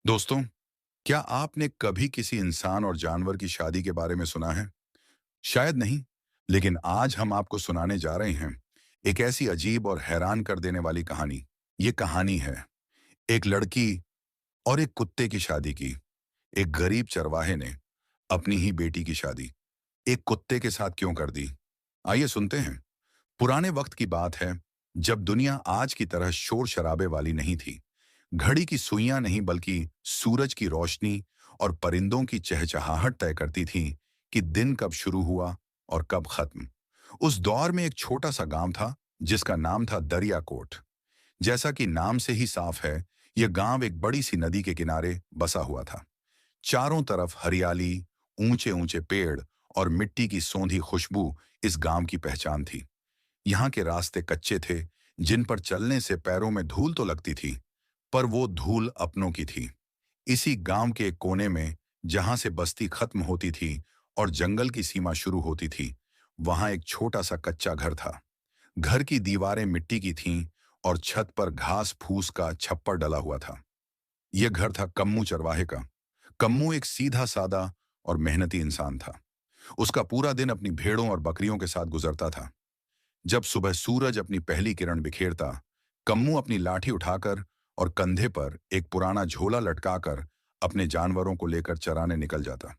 दोस्तों, क्या आपने कभी किसी इंसान और जानवर की शादी के बारे में सुना है? शायद नहीं, लेकिन आज हम आपको सुनाने जा रहे हैं एक ऐसी अजीब और हैरान कर देने वाली कहानी। ये कहानी है एक लड़की और एक कुत्ते की शादी की। एक गरीब चरवाहे ने अपनी ही बेटी की शादी एक कुत्ते के साथ क्यों कर दी? आइए सुनते हैं। पुराने वक्त की बात है, जब दुनिया आज की तरह शोर शराबे वाली नहीं थी। घड़ी की सुइयां नहीं बल्कि सूरज की रोशनी और परिंदों की चहचहाहट तय करती थी कि दिन कब शुरू हुआ और कब खत्म। उस दौर में एक छोटा सा गांव था जिसका नाम था दरियाकोट। जैसा कि नाम से ही साफ है, यह गांव एक बड़ी सी नदी के किनारे बसा हुआ था। चारों तरफ हरियाली, ऊंचे ऊंचे पेड़ और मिट्टी की सौंधी खुशबू इस गांव की पहचान थी। यहाँ के रास्ते कच्चे थे, जिन पर चलने से पैरों में धूल तो लगती थी, पर वो धूल अपनों की थी। इसी गांव के एक कोने में, जहां से बस्ती खत्म होती थी और जंगल की सीमा शुरू होती थी, वहां एक छोटा सा कच्चा घर था। घर की दीवारें मिट्टी की थीं और छत पर घास फूस का छप्पर डला हुआ था। यह घर था कम्मू चरवाहे का। कम्मू एक सीधा सादा और मेहनती इंसान था। उसका पूरा दिन अपनी भेड़ों और बकरियों के साथ गुजरता था। जब सुबह सूरज अपनी पहली किरण बिखेरता, कम्मू अपनी लाठी उठाकर और कंधे पर एक पुराना झोला लटकाकर अपने जानवरों को लेकर चराने निकल जाता।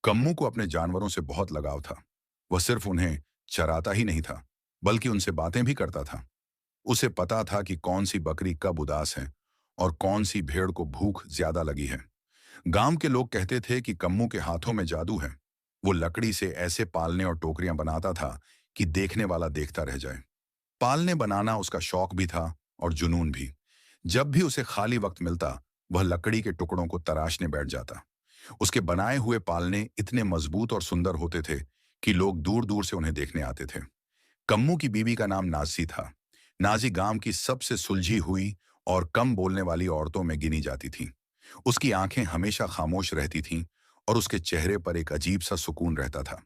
कम्मू को अपने जानवरों से बहुत लगाव था। वह सिर्फ उन्हें चराता ही नहीं था, बल्कि उनसे बातें भी करता था। उसे पता था कि कौन सी बकरी कब उदास है और कौन सी भेड़ को भूख ज्यादा लगी है। गांव के लोग कहते थे कि कम्मू के हाथों में जादू है। वो लकड़ी से ऐसे पालने और टोकरियां बनाता था कि देखने वाला देखता रह जाए। पालने बनाना उसका शौक भी था और जुनून भी। जब भी उसे खाली वक्त मिलता, वह लकड़ी के टुकड़ों को तराशने बैठ जाता। उसके बनाए हुए पालने इतने मजबूत और सुंदर होते थे कि लोग दूर दूर से उन्हें देखने आते थे। कम्मू की बीवी का नाम नाजी था। नाजी गांव की सबसे सुलझी हुई और कम बोलने वाली औरतों में गिनी जाती थी। उसकी आंखें हमेशा खामोश रहती थीं और उसके चेहरे पर एक अजीब सा सुकून रहता था।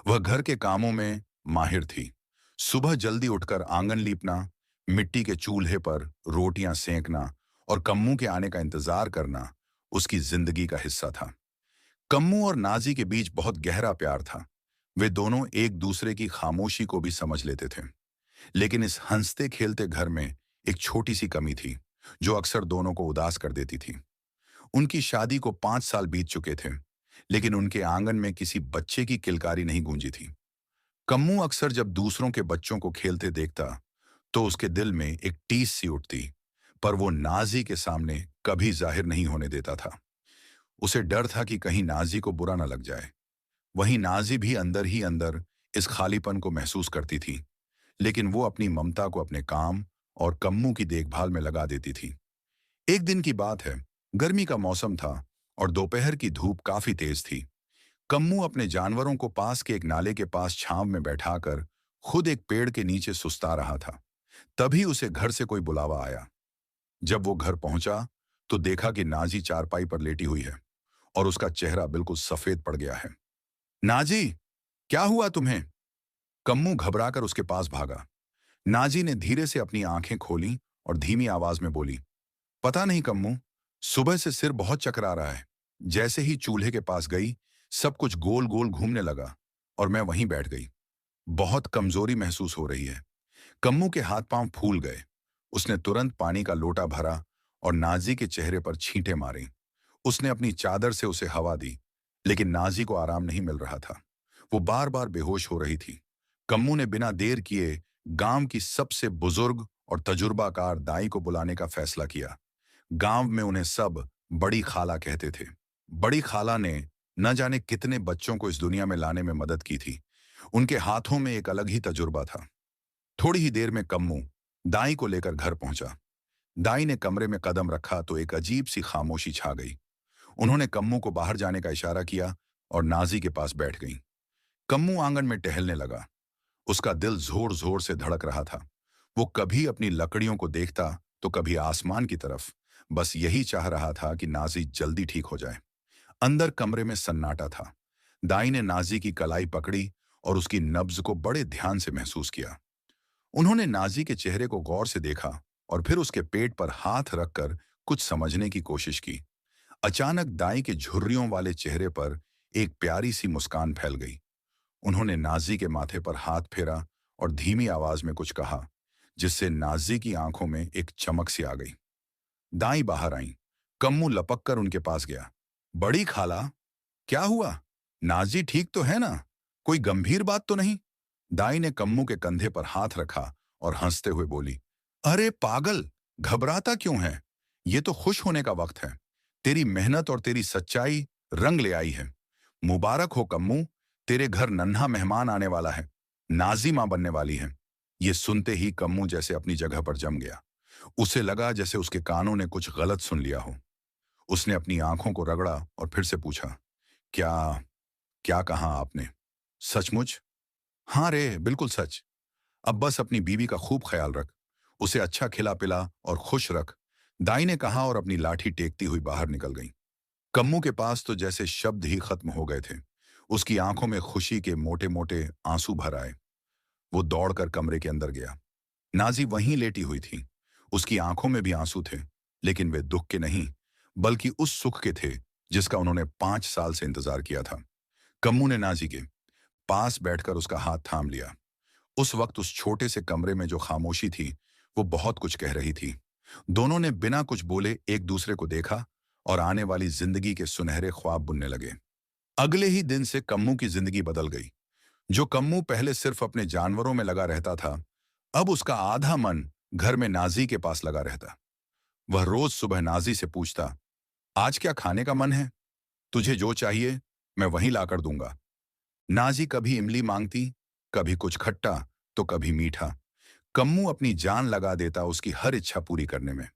वह घर के कामों में माहिर थी। सुबह जल्दी उठकर आंगन लीपना, मिट्टी के चूल्हे पर रोटियां सेंकना और कम्मू के आने का इंतजार करना उसकी जिंदगी का हिस्सा था। कम्मू और नाजी के बीच बहुत गहरा प्यार था। वे दोनों एक दूसरे की खामोशी को भी समझ लेते थे। लेकिन इस हंसते खेलते घर में एक छोटी सी कमी थी, जो अक्सर दोनों को उदास कर देती थी। उनकी शादी को 5 साल बीत चुके थे, लेकिन उनके आंगन में किसी बच्चे की किलकारी नहीं गूंजी थी। कम्मू अक्सर जब दूसरों के बच्चों को खेलते देखता, तो उसके दिल में एक टीस सी उठती, पर वो नाजी के सामने कभी जाहिर नहीं होने देता था। उसे डर था कि कहीं नाजी को बुरा न लग जाए। वहीं नाजी भी अंदर ही अंदर इस खालीपन को महसूस करती थी, लेकिन वो अपनी ममता को अपने काम और कम्मू की देखभाल में लगा देती थी। एक दिन की बात है, गर्मी का मौसम था और दोपहर की धूप काफी तेज थी। कम्मू अपने जानवरों को पास के एक नाले के पास छांव में बैठाकर खुद एक पेड़ के नीचे सुस्ता रहा था। तभी उसे घर से कोई बुलावा आया। जब वो घर पहुंचा, तो देखा कि नाजी चारपाई पर लेटी हुई है और उसका चेहरा बिल्कुल सफेद पड़ गया है। नाजी, क्या हुआ तुम्हें? कम्मू घबराकर उसके पास भागा। नाजी ने धीरे से अपनी आंखें खोली और धीमी आवाज में बोली, पता नहीं कम्मू, सुबह से सिर बहुत चकरा रहा है। जैसे ही चूल्हे के पास गई, सब कुछ गोल गोल घूमने लगा और मैं वहीं बैठ गई। बहुत कमजोरी महसूस हो रही है। कम्मू के हाथ पांव फूल गए। उसने तुरंत पानी का लोटा भरा और नाजी के चेहरे पर छींटे मारी। उसने अपनी चादर से उसे हवा दी, लेकिन नाजी को आराम नहीं मिल रहा था। वो बार बार बेहोश हो रही थी। कम्मू ने बिना देर किए गांव की सबसे बुजुर्ग और तजुर्बाकार दाई को बुलाने का फैसला किया। गांव में उन्हें सब बड़ी खाला कहते थे। बड़ी खाला ने न जाने कितने बच्चों को इस दुनिया में लाने में मदद की थी। उनके हाथों में एक अलग ही तजुर्बा था। थोड़ी ही देर में कम्मू दाई को लेकर घर पहुंचा। दाई ने कमरे में कदम रखा तो एक अजीब सी खामोशी छा गई। उन्होंने कम्मू को बाहर जाने का इशारा किया और नाजी के पास बैठ गई। कम्मू आंगन में टहलने लगा। उसका दिल जोर जोर से धड़क रहा था। वो कभी अपनी लकड़ियों को देखता तो कभी आसमान की तरफ। बस यही चाह रहा था कि नाजी जल्दी ठीक हो जाए। अंदर कमरे में सन्नाटा था। दाई ने नाजी की कलाई पकड़ी और उसकी नब्ज को बड़े ध्यान से महसूस किया। उन्होंने नाजी के चेहरे को गौर से देखा और फिर उसके पेट पर हाथ रखकर कुछ समझने की कोशिश की। अचानक दाई के झुर्रियों वाले चेहरे पर एक प्यारी सी मुस्कान फैल गई। उन्होंने नाजी के माथे पर हाथ फेरा और धीमी आवाज में कुछ कहा, जिससे नाजी की आंखों में एक चमक सी आ गई। दाई बाहर आई। कम्मू लपक कर उनके पास गया। बड़ी खाला, क्या हुआ? नाजी ठीक तो है ना? कोई गंभीर बात तो नहीं? दाई ने कम्मू के कंधे पर हाथ रखा और हंसते हुए बोली, अरे पागल, घबराता क्यों है? ये तो खुश होने का वक्त है। तेरी मेहनत और तेरी सच्चाई रंग ले आई है। मुबारक हो कम्मू, तेरे घर नन्हा मेहमान आने वाला है। नाजी मां बनने वाली है। ये सुनते ही कम्मू जैसे अपनी जगह पर जम गया। उसे लगा जैसे उसके कानों ने कुछ गलत सुन लिया हो। उसने अपनी आंखों को रगड़ा और फिर से पूछा, क्या क्या कहा आपने? सचमुच? हाँ रे, बिल्कुल सच। अब बस अपनी बीवी का खूब ख्याल रख, उसे अच्छा खिला पिला और खुश रख। दाई ने कहा और अपनी लाठी टेकती हुई बाहर निकल गई। कम्मू के पास तो जैसे शब्द ही खत्म हो गए थे। उसकी आंखों में खुशी के मोटे मोटे आंसू भर आए। वो दौड़कर कमरे के अंदर गया। नाजी वहीं लेटी हुई थी। उसकी आंखों में भी आंसू थे, लेकिन वे दुख के नहीं, बल्कि उस सुख के थे जिसका उन्होंने 5 साल से इंतजार किया था। कम्मू ने नाजी के पास बैठकर उसका हाथ थाम लिया। उस वक्त उस छोटे से कमरे में जो खामोशी थी, वो बहुत कुछ कह रही थी। दोनों ने बिना कुछ बोले एक दूसरे को देखा और आने वाली जिंदगी के सुनहरे ख्वाब बुनने लगे। अगले ही दिन से कम्मू की जिंदगी बदल गई। जो कम्मू पहले सिर्फ अपने जानवरों में लगा रहता था, अब उसका आधा मन घर में नाजी के पास लगा रहता। वह रोज सुबह नाजी से पूछता, आज क्या खाने का मन है? तुझे जो चाहिए मैं वहीं लाकर दूंगा। नाजी कभी इमली मांगती, कभी कुछ खट्टा, तो कभी मीठा। कम्मू अपनी जान लगा देता उसकी हर इच्छा पूरी करने में।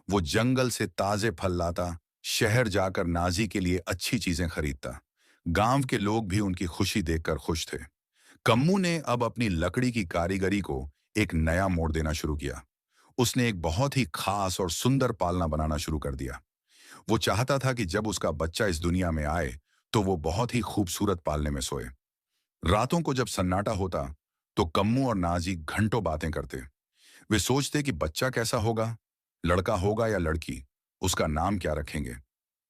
वो जंगल से ताजे फल लाता, शहर जाकर नाजी के लिए अच्छी चीजें खरीदता। गांव के लोग भी उनकी खुशी देखकर खुश थे। कम्मू ने अब अपनी लकड़ी की कारीगरी को एक नया मोड़ देना शुरू किया। उसने एक बहुत ही खास और सुंदर पालना बनाना शुरू कर दिया। वो चाहता था कि जब उसका बच्चा इस दुनिया में आए, तो वो बहुत ही खूबसूरत पालने में सोए। रातों को जब सन्नाटा होता, तो कम्मू और नाजी घंटों बातें करते। वे सोचते कि बच्चा कैसा होगा, लड़का होगा या लड़की, उसका नाम क्या रखेंगे।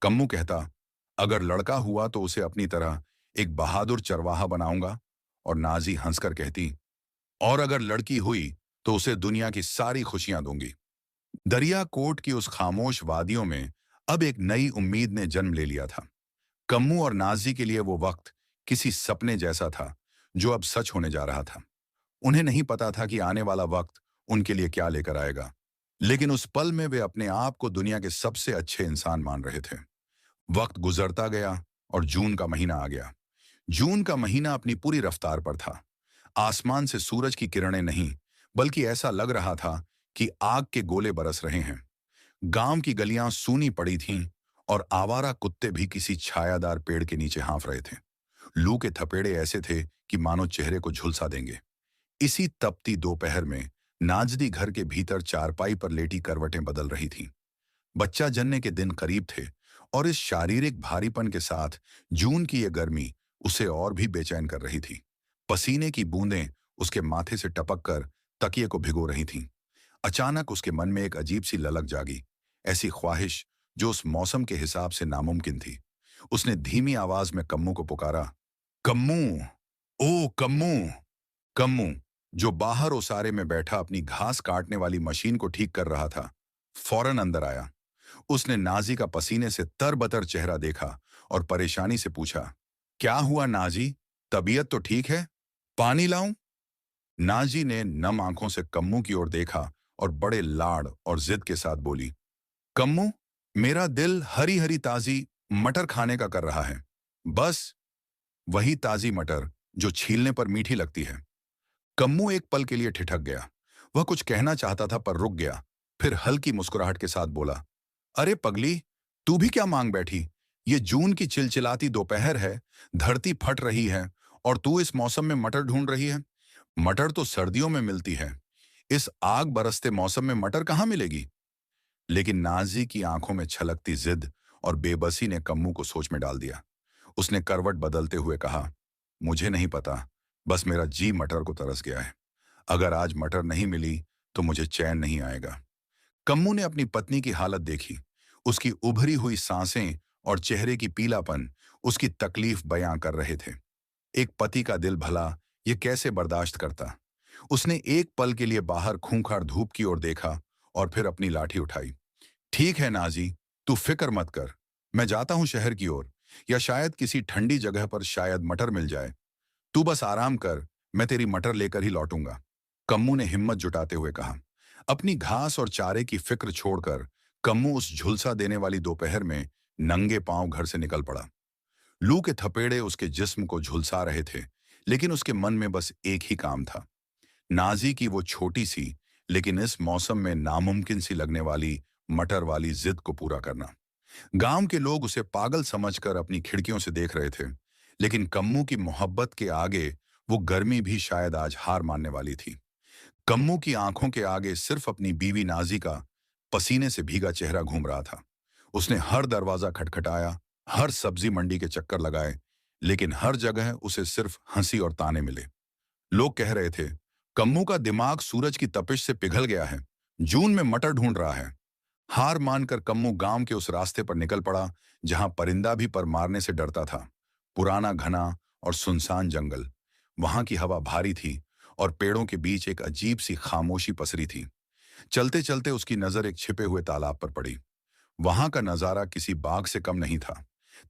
कम्मू कहता, अगर लड़का हुआ तो उसे अपनी तरह एक बहादुर चरवाहा बनाऊंगा। और नाजी हंसकर कहती, और अगर लड़की हुई तो उसे दुनिया की सारी खुशियां दूंगी। दरिया कोट की उस खामोश वादियों में अब एक नई उम्मीद ने जन्म ले लिया था। कम्मू और नाजी के लिए वो वक्त किसी सपने जैसा था, जो अब सच होने जा रहा था। उन्हें नहीं पता था कि आने वाला वक्त उनके लिए क्या लेकर आएगा, लेकिन उस पल में वे अपने आप को दुनिया के सबसे अच्छे इंसान मान रहे थे। वक्त गुजरता गया और जून का महीना आ गया। जून का महीना अपनी पूरी रफ्तार पर था। आसमान से सूरज की किरणें नहीं, बल्कि ऐसा लग रहा था कि आग के गोले बरस रहे हैं। गांव की गलियां सूनी पड़ी थीं और आवारा कुत्ते भी किसी छायादार पेड़ के नीचे हाँफ रहे थे। लू के थपेड़े ऐसे थे कि मानो चेहरे को झुलसा देंगे। इसी तपती दोपहर में नाजदी घर के भीतर चारपाई पर लेटी करवटें बदल रही थीं। बच्चा जनने के दिन करीब थे और इस शारीरिक भारीपन के साथ जून की यह गर्मी उसे और भी बेचैन कर रही थी। पसीने की बूंदें उसके माथे से टपक कर तकिए को भिगो रही थीं। अचानक उसके मन में एक अजीब सी ललक जागी, ऐसी ख्वाहिश जो उस मौसम के हिसाब से नामुमकिन थी। उसने धीमी आवाज में कम्मू को पुकारा, कम्मू, ओ कम्मू। कम्मू, जो बाहर ओसारे में बैठा अपनी घास काटने वाली मशीन को ठीक कर रहा था, फौरन अंदर आया। उसने नाजी का पसीने से तरबतर चेहरा देखा और परेशानी से पूछा, क्या हुआ नाजी, तबीयत तो ठीक है? पानी लाऊं? नाजी ने नम आंखों से कम्मू की ओर देखा और बड़े लाड़ और जिद के साथ बोली, कम्मू, मेरा दिल हरी हरी ताजी मटर खाने का कर रहा है। बस वही ताजी मटर जो छीलने पर मीठी लगती है। कम्मू एक पल के लिए ठिठक गया। वह कुछ कहना चाहता था पर रुक गया। फिर हल्की मुस्कुराहट के साथ बोला, अरे पगली, तू भी क्या मांग बैठी? ये जून की चिलचिलाती दोपहर है, धरती फट रही है और तू इस मौसम में मटर ढूंढ रही है? मटर तो सर्दियों में मिलती है। इस आग बरसते मौसम में मटर कहाँ मिलेगी? लेकिन नाजी की आंखों में छलकती जिद और बेबसी ने कम्मू को सोच में डाल दिया। उसने करवट बदलते हुए कहा, मुझे नहीं पता, बस मेरा जी मटर को तरस गया है। अगर आज मटर नहीं मिली तो मुझे चैन नहीं आएगा। कम्मू ने अपनी पत्नी की हालत देखी। उसकी उभरी हुई सांसें और चेहरे की पीलापन उसकी तकलीफ बयां कर रहे थे। एक पति का दिल भला ये कैसे बर्दाश्त करता। उसने एक पल के लिए बाहर खूंखार धूप की ओर देखा और फिर अपनी लाठी उठाई। ठीक है नाजी, तू फिक्र मत कर। मैं जाता हूं शहर की ओर, या शायद किसी ठंडी जगह पर शायद मटर मिल जाए। तू बस आराम कर, मैं तेरी मटर लेकर ही लौटूंगा। कम्मू ने हिम्मत जुटाते हुए कहा। अपनी घास और चारे की फिक्र छोड़कर कम्मू उस झुलसा देने वाली दोपहर में नंगे पांव घर से निकल पड़ा। लू के थपेड़े उसके जिस्म को झुलसा रहे थे, लेकिन उसके मन में बस एक ही काम था। नाजी की वो छोटी सी लेकिन इस मौसम में नामुमकिन सी लगने वाली मटर वाली जिद को पूरा करना। गांव के लोग उसे पागल समझकर अपनी खिड़कियों से देख रहे थे, लेकिन कम्मू की मोहब्बत के आगे वो गर्मी भी शायद आज हार मानने वाली थी। कम्मू की आंखों के आगे सिर्फ अपनी बीवी नाजी का पसीने से भीगा चेहरा घूम रहा था। उसने हर दरवाजा खटखटाया, हर सब्जी मंडी के चक्कर लगाए, लेकिन हर जगह उसे सिर्फ हंसी और ताने मिले। लोग कह रहे थे, कम्मू का दिमाग सूरज की तपिश से पिघल गया है, जून में मटर ढूंढ रहा है। हार मानकर कम्मू गांव के उस रास्ते पर निकल पड़ा जहां परिंदा भी पर मारने से डरता था। पुराना घना और सुनसान जंगल। वहां की हवा भारी थी और पेड़ों के बीच एक अजीब सी खामोशी पसरी थी। चलते चलते उसकी नजर एक छिपे हुए तालाब पर पड़ी। वहां का नजारा किसी बाग से कम नहीं था।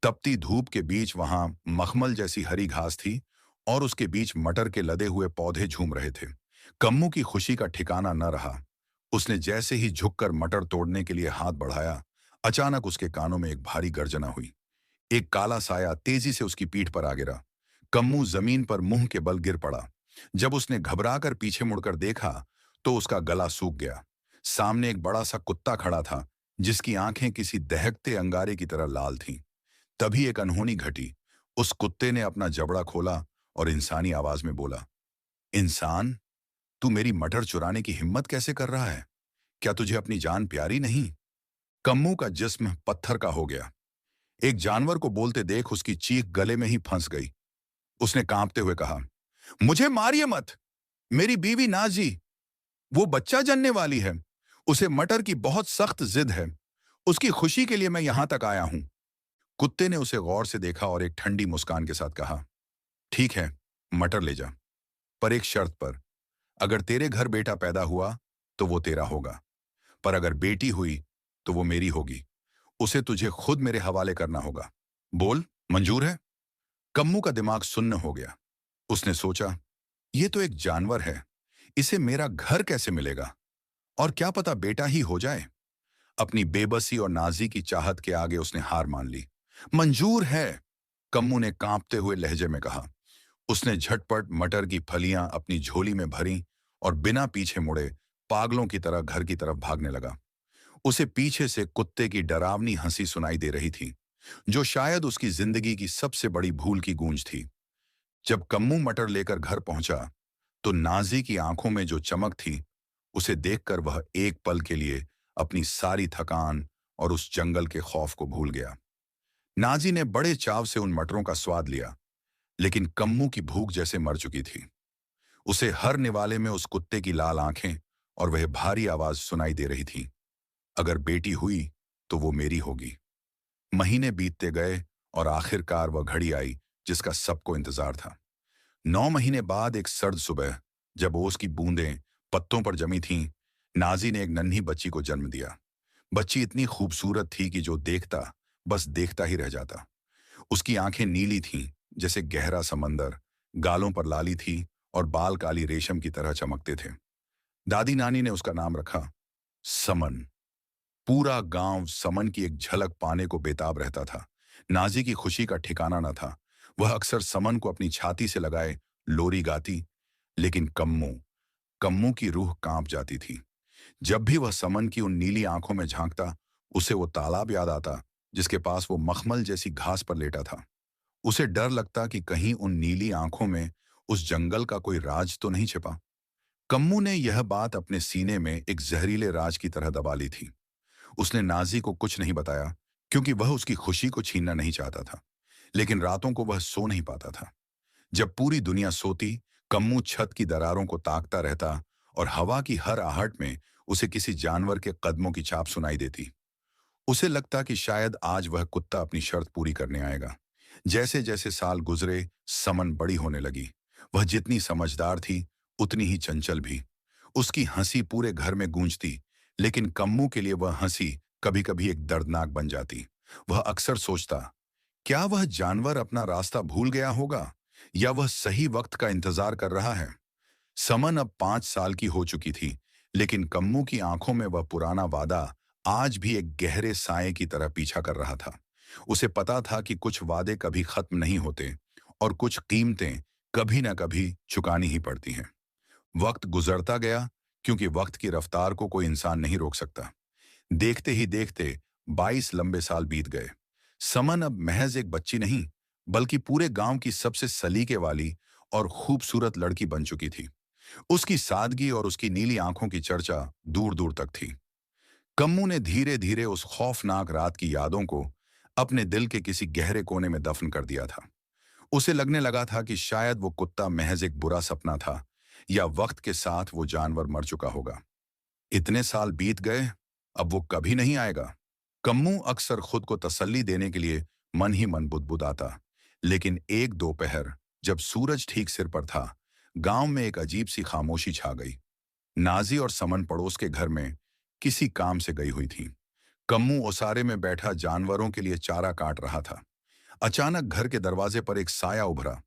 तपती धूप के बीच वहां मखमल जैसी हरी घास थी और उसके बीच मटर के लदे हुए पौधे झूम रहे थे। कम्मू की खुशी का ठिकाना न रहा। उसने जैसे ही झुककर मटर तोड़ने के लिए हाथ बढ़ाया, अचानक उसके कानों में एक भारी गर्जना हुई। एक काला साया तेजी से उसकी पीठ पर आ गिरा। कम्मू जमीन पर मुंह के बल गिर पड़ा। जब उसने घबराकर पीछे मुड़कर देखा तो उसका गला सूख गया। सामने एक बड़ा सा कुत्ता खड़ा था, जिसकी आंखें किसी दहकते अंगारे की तरह लाल थीं। तभी एक अनहोनी घटी। उस कुत्ते ने अपना जबड़ा खोला और इंसानी आवाज में बोला, इंसान, तू मेरी मटर चुराने की हिम्मत कैसे कर रहा है? क्या तुझे अपनी जान प्यारी नहीं? कम्मू का जिस्म पत्थर का हो गया। एक जानवर को बोलते देख उसकी चीख गले में ही फंस गई। उसने कांपते हुए कहा, मुझे मारिए मत। मेरी बीवी नाजी, वो बच्चा जनने वाली है। उसे मटर की बहुत सख्त जिद है। उसकी खुशी के लिए मैं यहां तक आया हूं। कुत्ते ने उसे गौर से देखा और एक ठंडी मुस्कान के साथ कहा, ठीक है, मटर ले जा, पर एक शर्त पर। अगर तेरे घर बेटा पैदा हुआ तो वो तेरा होगा, पर अगर बेटी हुई तो वो मेरी होगी। उसे तुझे खुद मेरे हवाले करना होगा। बोल, मंजूर है? कम्मू का दिमाग सुन्न हो गया। उसने सोचा, ये तो एक जानवर है, इसे मेरा घर कैसे मिलेगा? और क्या पता बेटा ही हो जाए। अपनी बेबसी और नाजी की चाहत के आगे उसने हार मान ली। मंजूर है, कम्मू ने कांपते हुए लहजे में कहा। उसने झटपट मटर की फलियां अपनी झोली में भरी और बिना पीछे मुड़े पागलों की तरह घर की तरफ भागने लगा। उसे पीछे से कुत्ते की डरावनी हंसी सुनाई दे रही थी, जो शायद उसकी जिंदगी की सबसे बड़ी भूल की गूंज थी। जब कम्मू मटर लेकर घर पहुंचा तो नाजी की आंखों में जो चमक थी, उसे देखकर वह एक पल के लिए अपनी सारी थकान और उस जंगल के खौफ को भूल गया। नाजी ने बड़े चाव से उन मटरों का स्वाद लिया, लेकिन कम्मू की भूख जैसे मर चुकी थी। उसे हर निवाले में उस कुत्ते की लाल आंखें और वह भारी आवाज सुनाई दे रही थी, अगर बेटी हुई तो वो मेरी होगी। महीने बीतते गए और आखिरकार वह घड़ी आई जिसका सबको इंतजार था। 9 महीने बाद एक सर्द सुबह, जब ओस की बूंदें पत्तों पर जमी थीं, नाजी ने एक नन्ही बच्ची को जन्म दिया। बच्ची इतनी खूबसूरत थी कि जो देखता बस देखता ही रह जाता। उसकी आंखें नीली थीं जैसे गहरा समंदर, गालों पर लाली थी और बाल काली रेशम की तरह चमकते थे। दादी नानी ने उसका नाम रखा समन। पूरा गांव समन की एक झलक पाने को बेताब रहता था। नाजी की खुशी का ठिकाना न था। वह अक्सर समन को अपनी छाती से लगाए लोरी गाती, लेकिन कम्मू कम्मू की रूह कांप जाती थी। जब भी वह समन की उन नीली आंखों में झांकता, उसे वो तालाब याद आता जिसके पास वो मखमल जैसी घास पर लेटा था। उसे डर लगता कि कहीं उन नीली आंखों में उस जंगल का कोई राज तो नहीं छिपा। कम्मू ने यह बात अपने सीने में एक जहरीले राज की तरह दबा ली थी। उसने नाजी को कुछ नहीं बताया, क्योंकि वह उसकी खुशी को छीनना नहीं चाहता था। लेकिन रातों को वह सो नहीं पाता था। जब पूरी दुनिया सोती, कम्मू छत की दरारों को ताकता रहता और हवा की हर आहट में उसे किसी जानवर के कदमों की छाप सुनाई देती। उसे लगता कि शायद आज वह कुत्ता अपनी शर्त पूरी करने आएगा। जैसे जैसे साल गुजरे, समन बड़ी होने लगी। वह जितनी समझदार थी, उतनी ही चंचल भी। उसकी हंसी पूरे घर में गूंजती, लेकिन कम्मू के लिए वह हंसी कभी कभी एक दर्दनाक बन जाती। वह अक्सर सोचता, क्या वह जानवर अपना रास्ता भूल गया होगा, या वह सही वक्त का इंतजार कर रहा है। समन अब 5 साल की हो चुकी थी, लेकिन कम्मू की आंखों में वह पुराना वादा आज भी एक गहरे साए की तरह पीछा कर रहा था। उसे पता था कि कुछ वादे कभी खत्म नहीं होते, और कुछ कीमतें कभी न कभी चुकानी ही पड़ती हैं। वक्त गुजरता गया, क्योंकि वक्त की रफ्तार को कोई इंसान नहीं रोक सकता। देखते ही देखते 22 लंबे साल बीत गए। समन अब महज एक बच्ची नहीं, बल्कि पूरे गांव की सबसे सलीके वाली और खूबसूरत लड़की बन चुकी थी। उसकी सादगी और उसकी नीली आंखों की चर्चा दूर दूर तक थी। कम्मू ने धीरे धीरे उस खौफनाक रात की यादों को अपने दिल के किसी गहरे कोने में दफन कर दिया था। उसे लगने लगा था कि शायद वो कुत्ता महज एक बुरा सपना था, या वक्त के साथ वो जानवर मर चुका होगा। इतने साल बीत गए, अब वो कभी नहीं आएगा। कम्मू अक्सर खुद को तसल्ली देने के लिए मन ही मन बुदबुदाता। लेकिन एक दोपहर, जब सूरज ठीक सिर पर था, गांव में एक अजीब सी खामोशी छा गई। नाजी और समन पड़ोस के घर में किसी काम से गई हुई थी। कम्मू ओसारे में बैठा जानवरों के लिए चारा काट रहा था। अचानक घर के दरवाजे पर एक साया उभरा।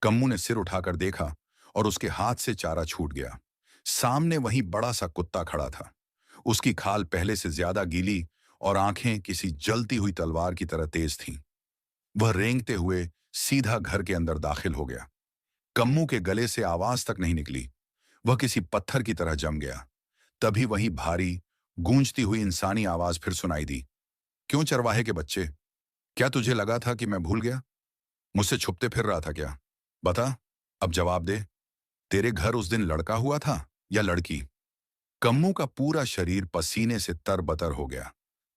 कम्मू ने सिर उठाकर देखा, और उसके हाथ से चारा छूट गया। सामने वही बड़ा सा कुत्ता खड़ा था। उसकी खाल पहले से ज्यादा गीली, और आंखें किसी जलती हुई तलवार की तरह तेज थीं। वह रेंगते हुए सीधा घर के अंदर दाखिल हो गया। कम्मू के गले से आवाज तक नहीं निकली। वह किसी पत्थर की तरह जम गया। तभी वही भारी, गूंजती हुई इंसानी आवाज फिर सुनाई दी। क्यों चरवाहे के बच्चे, क्या तुझे लगा था कि मैं भूल गया? मुझसे छुपते फिर रहा था क्या? बता, अब जवाब दे। तेरे घर उस दिन लड़का हुआ था या लड़की? कम्मू का पूरा शरीर पसीने से तरबतर हो गया।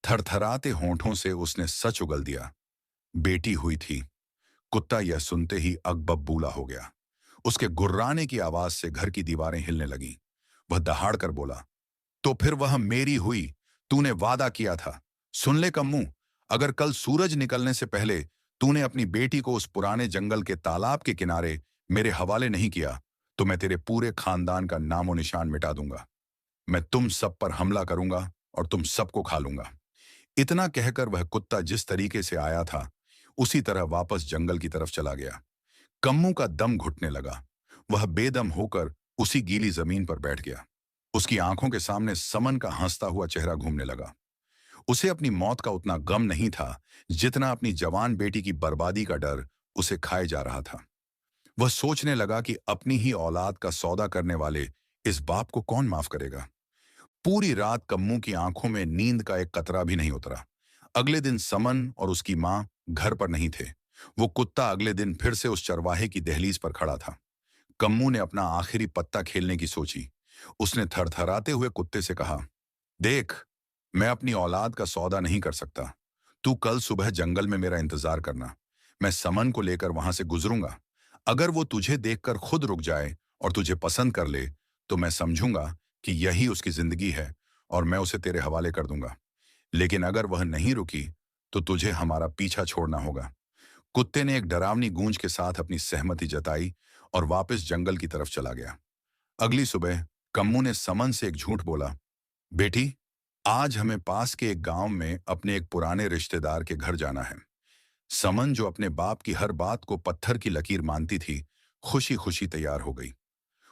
थरथराते होंठों से उसने सच उगल दिया। बेटी हुई थी। कुत्ता यह सुनते ही अकबबूला हो गया। उसके गुर्राने की आवाज से घर की दीवारें हिलने लगीं। वह दहाड़ कर बोला, तो फिर वह मेरी हुई। तूने वादा किया था। सुन ले कम्मू, अगर कल सूरज निकलने से पहले तूने अपनी बेटी को उस पुराने जंगल के तालाब के किनारे मेरे हवाले नहीं किया, तो मैं तेरे पूरे खानदान का नामो निशान मिटा दूंगा। मैं तुम सब पर हमला करूंगा, और तुम सबको खा लूंगा। इतना कहकर वह कुत्ता जिस तरीके से आया था, उसी तरह वापस जंगल की तरफ चला गया। कम्मू का दम घुटने लगा। वह बेदम होकर उसी गीली जमीन पर बैठ गया। उसकी आंखों के सामने समन का हंसता हुआ चेहरा घूमने लगा। उसे अपनी मौत का उतना गम नहीं था, जितना अपनी जवान बेटी की बर्बादी का डर उसे खाए जा रहा था। वह सोचने लगा कि अपनी ही औलाद का सौदा करने वाले इस बाप को कौन माफ करेगा। पूरी रात कम्मू की आंखों में नींद का एक कतरा भी नहीं उतरा। अगले दिन समन और उसकी मां घर पर नहीं थे। वो कुत्ता अगले दिन फिर से उस चरवाहे की दहलीज पर खड़ा था। कम्मू ने अपना आखिरी पत्ता खेलने की सोची। उसने थरथराते हुए कुत्ते से कहा, देख, मैं अपनी औलाद का सौदा नहीं कर सकता। तू कल सुबह जंगल में मेरा इंतजार करना। मैं समन को लेकर वहां से गुजरूंगा। अगर वो तुझे देखकर खुद रुक जाए और तुझे पसंद कर ले, तो मैं समझूंगा कि यही उसकी जिंदगी है, और मैं उसे तेरे हवाले कर दूंगा। लेकिन अगर वह नहीं रुकी, तो तुझे हमारा पीछा छोड़ना होगा। कुत्ते ने एक डरावनी गूंज के साथ अपनी सहमति जताई, और वापस जंगल की तरफ चला गया। अगली सुबह कम्मू ने समन से एक झूठ बोला, बेटी, आज हमें पास के एक गांव में अपने एक पुराने रिश्तेदार के घर जाना है। समन, जो अपने बाप की हर बात को पत्थर की लकीर मानती थी, खुशी खुशी तैयार हो गई।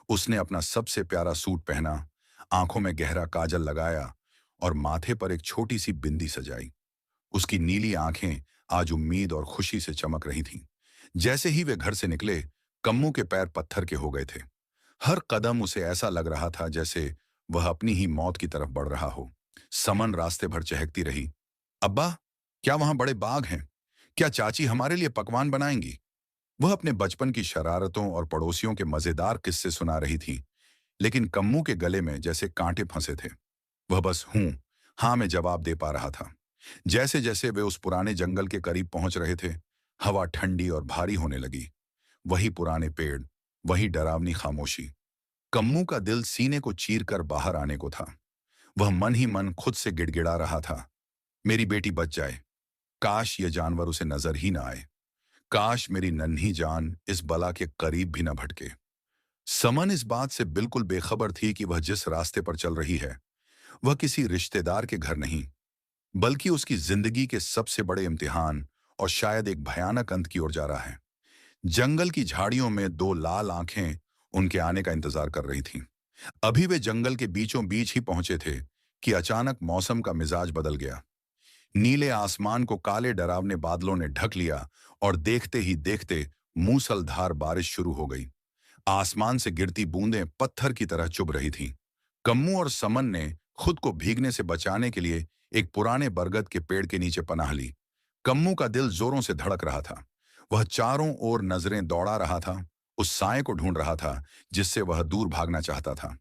उसने अपना सबसे प्यारा सूट पहना, आंखों में गहरा काजल लगाया, और माथे पर एक छोटी सी बिंदी सजाई। उसकी नीली आंखें आज उम्मीद और खुशी से चमक रही थीं। जैसे ही वे घर से निकले, कम्मू के पैर पत्थर के हो गए थे। हर कदम उसे ऐसा लग रहा था जैसे वह अपनी ही मौत की तरफ बढ़ रहा हो। समन रास्ते भर चहकती रही, अब्बा, क्या वहां बड़े बाग हैं? क्या चाची हमारे लिए पकवान बनाएंगी? वह अपने बचपन की शरारतों और पड़ोसियों के मजेदार किस्से सुना रही थी, लेकिन कम्मू के गले में जैसे कांटे फंसे थे। वह बस हूं, हाँ में जवाब दे पा रहा था। जैसे जैसे वे उस पुराने जंगल के करीब पहुंच रहे थे, हवा ठंडी और भारी होने लगी। वही पुराने पेड़, वही डरावनी खामोशी। कम्मू का दिल सीने को चीर कर बाहर आने को था। वह मन ही मन खुद से गिड़गिड़ा रहा था, मेरी बेटी बच जाए। काश ये जानवर उसे नजर ही ना आए। काश मेरी नन्ही जान इस बला के करीब भी न भटके। समन इस बात से बिल्कुल बेखबर थी कि वह जिस रास्ते पर चल रही है वह किसी रिश्तेदार के घर नहीं, बल्कि उसकी जिंदगी के सबसे बड़े इम्तिहान और शायद एक भयानक अंत की ओर जा रहा है। जंगल की झाड़ियों में दो लाल आंखें उनके आने का इंतजार कर रही थीं। अभी वे जंगल के बीचों बीच ही पहुंचे थे कि अचानक मौसम का मिजाज बदल गया। नीले आसमान को काले डरावने बादलों ने ढक लिया और देखते ही देखते मूसलधार बारिश शुरू हो गई। आसमान से गिरती बूंदें पत्थर की तरह चुभ रही थीं। कम्मू और समन ने खुद को भीगने से बचाने के लिए एक पुराने बरगद के पेड़ के नीचे पनाह ली। कम्मू का दिल जोरों से धड़क रहा था। वह चारों ओर नजरें दौड़ा रहा था, उस साए को ढूंढ रहा था जिससे वह दूर भागना चाहता था।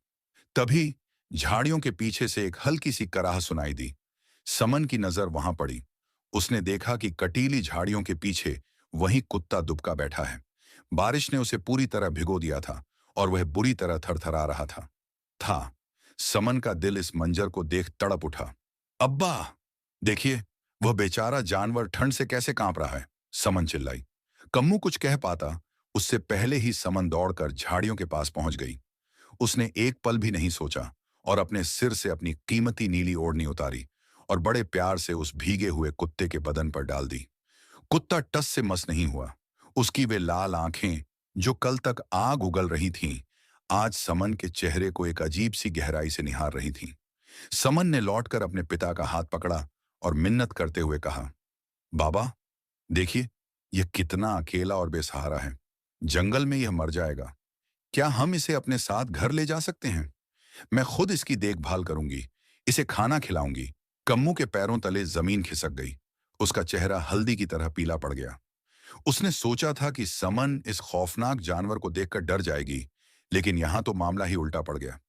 तभी झाड़ियों के पीछे से एक हल्की सी कराह सुनाई दी। समन की नजर वहां पड़ी। उसने देखा कि कटीली झाड़ियों के पीछे वही कुत्ता दुबका बैठा है। बारिश ने उसे पूरी तरह भिगो दिया था और वह बुरी तरह थरथरा रहा था। समन का दिल इस मंजर को देख तड़प उठा। अब्बा, देखिए, वह बेचारा जानवर ठंड से कैसे कांप रहा है, समन चिल्लाई। कम्मू कुछ कह पाता उससे पहले ही समन दौड़कर झाड़ियों के पास पहुंच गई। उसने एक पल भी नहीं सोचा और अपने सिर से अपनी कीमती नीली ओढ़नी उतारी और बड़े प्यार से उस भीगे हुए कुत्ते के बदन पर डाल दी। कुत्ता टस से मस नहीं हुआ। उसकी वे लाल आंखें जो कल तक आग उगल रही थीं, आज समन के चेहरे को एक अजीब सी गहराई से निहार रही थीं। समन ने लौटकर अपने पिता का हाथ पकड़ा और मिन्नत करते हुए कहा, बाबा, देखिए, यह कितना अकेला और बेसहारा है। जंगल में यह मर जाएगा। क्या हम इसे अपने साथ घर ले जा सकते हैं? मैं खुद इसकी देखभाल करूंगी, इसे खाना खिलाऊंगी। कम्मू के पैरों तले जमीन खिसक गई। उसका चेहरा हल्दी की तरह पीला पड़ गया। उसने सोचा था कि समन इस खौफनाक जानवर को देखकर डर जाएगी, लेकिन यहां तो मामला ही उल्टा पड़ गया।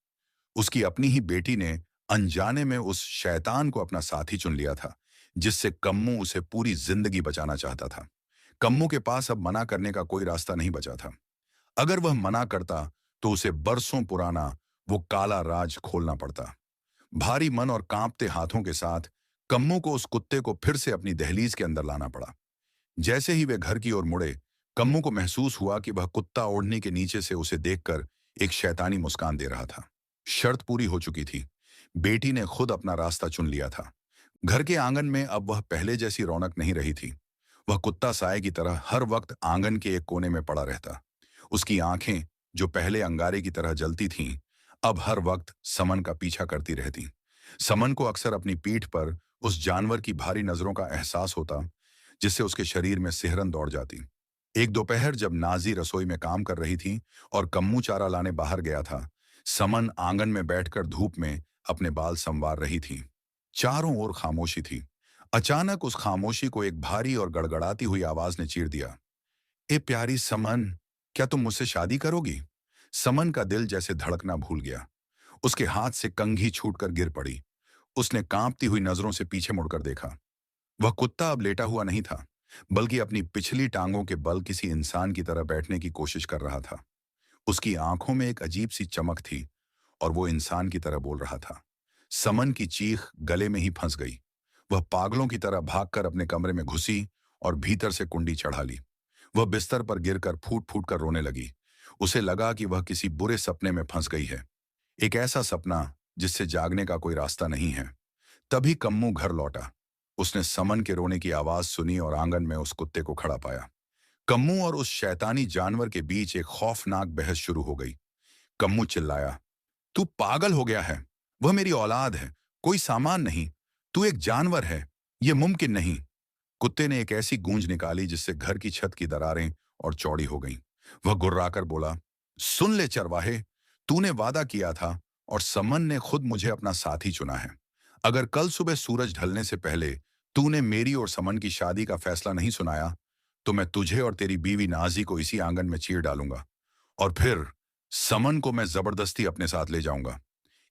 उसकी अपनी ही बेटी ने अनजाने में उस शैतान को अपना साथी चुन लिया था, जिससे कम्मू उसे पूरी जिंदगी बचाना चाहता था। कम्मू के पास अब मना करने का कोई रास्ता नहीं बचा था। अगर वह मना करता तो उसे बरसों पुराना वो काला राज खोलना पड़ता। भारी मन और कांपते हाथों के साथ कम्मू को उस कुत्ते को फिर से अपनी दहलीज के अंदर लाना पड़ा। जैसे ही वे घर की ओर मुड़े, कम्मू को महसूस हुआ कि वह कुत्ता ओढ़नी के नीचे से उसे देखकर एक शैतानी मुस्कान दे रहा था। शर्त पूरी हो चुकी थी। बेटी ने खुद अपना रास्ता चुन लिया था। घर के आंगन में अब वह पहले जैसी रौनक नहीं रही थी। वह कुत्ता साए की तरह हर वक्त आंगन के एक कोने में पड़ा रहता। उसकी आंखें, जो पहले अंगारे की तरह जलती थीं, अब हर वक्त समन का पीछा करती रहती। समन को अक्सर अपनी पीठ पर उस जानवर की भारी नजरों का एहसास होता, जिससे उसके शरीर में सिहरन दौड़ जाती। एक दोपहर जब नाजी रसोई में काम कर रही थी और कम्मू चारा लाने बाहर गया था, समन आंगन में बैठकर धूप में अपने बाल संवार रही थी। चारों ओर खामोशी थी। अचानक उस खामोशी को एक भारी और गड़गड़ाती हुई आवाज ने चीर दिया। ए प्यारी समन, क्या तुम मुझसे शादी करोगी? समन का दिल जैसे धड़कना भूल गया। उसके हाथ से कंघी छूटकर गिर पड़ी। उसने कांपती हुई नजरों से पीछे मुड़कर देखा। वह कुत्ता अब लेटा हुआ नहीं था, बल्कि अपनी पिछली टांगों के बल किसी इंसान की तरह बैठने की कोशिश कर रहा था। उसकी आंखों में एक अजीब सी चमक थी और वो इंसान की तरह बोल रहा था। समन की चीख गले में ही फंस गई। वह पागलों की तरह भागकर अपने कमरे में घुसी और भीतर से कुंडी चढ़ा ली। वह बिस्तर पर गिरकर फूट फूट कर रोने लगी। उसे लगा कि वह किसी बुरे सपने में फंस गई है, एक ऐसा सपना जिससे जागने का कोई रास्ता नहीं है। तभी कम्मू घर लौटा। उसने समन के रोने की आवाज सुनी और आंगन में उस कुत्ते को खड़ा पाया। कम्मू और उस शैतानी जानवर के बीच एक खौफनाक बहस शुरू हो गई। कम्मू चिल्लाया, तू पागल हो गया है। वह मेरी औलाद है, कोई सामान नहीं। तू एक जानवर है, यह मुमकिन नहीं। कुत्ते ने एक ऐसी गूंज निकाली जिससे घर की छत की दरारें और चौड़ी हो गईं। वह गुर्राकर बोला, सुन ले चरवाहे, तूने वादा किया था और समन ने खुद मुझे अपना साथी चुना है। अगर कल सुबह सूरज ढलने से पहले तूने मेरी और समन की शादी का फैसला नहीं सुनाया, तो मैं तुझे और तेरी बीवी नाजी को इसी आंगन में चीर डालूंगा और फिर समन को मैं जबरदस्ती अपने साथ ले जाऊंगा।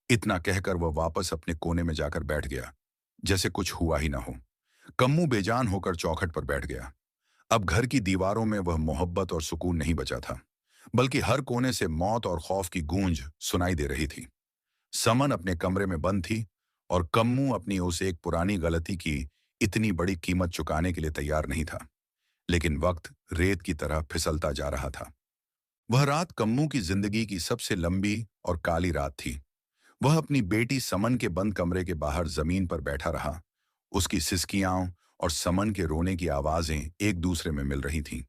इतना कहकर वह वापस अपने कोने में जाकर बैठ गया, जैसे कुछ हुआ ही ना हो। कम्मू बेजान होकर चौखट पर बैठ गया। अब घर की दीवारों में वह मोहब्बत और सुकून नहीं बचा था, बल्कि हर कोने से मौत और खौफ की गूंज सुनाई दे रही थी। समन अपने कमरे में बंद थी और कम्मू अपनी उस एक पुरानी गलती की इतनी बड़ी कीमत चुकाने के लिए तैयार नहीं था। लेकिन वक्त रेत की तरह फिसलता जा रहा था। वह रात कम्मू की जिंदगी की सबसे लंबी और काली रात थी। वह अपनी बेटी समन के बंद कमरे के बाहर जमीन पर बैठा रहा। उसकी सिसकियां और समन के रोने की आवाजें एक दूसरे में मिल रही थीं।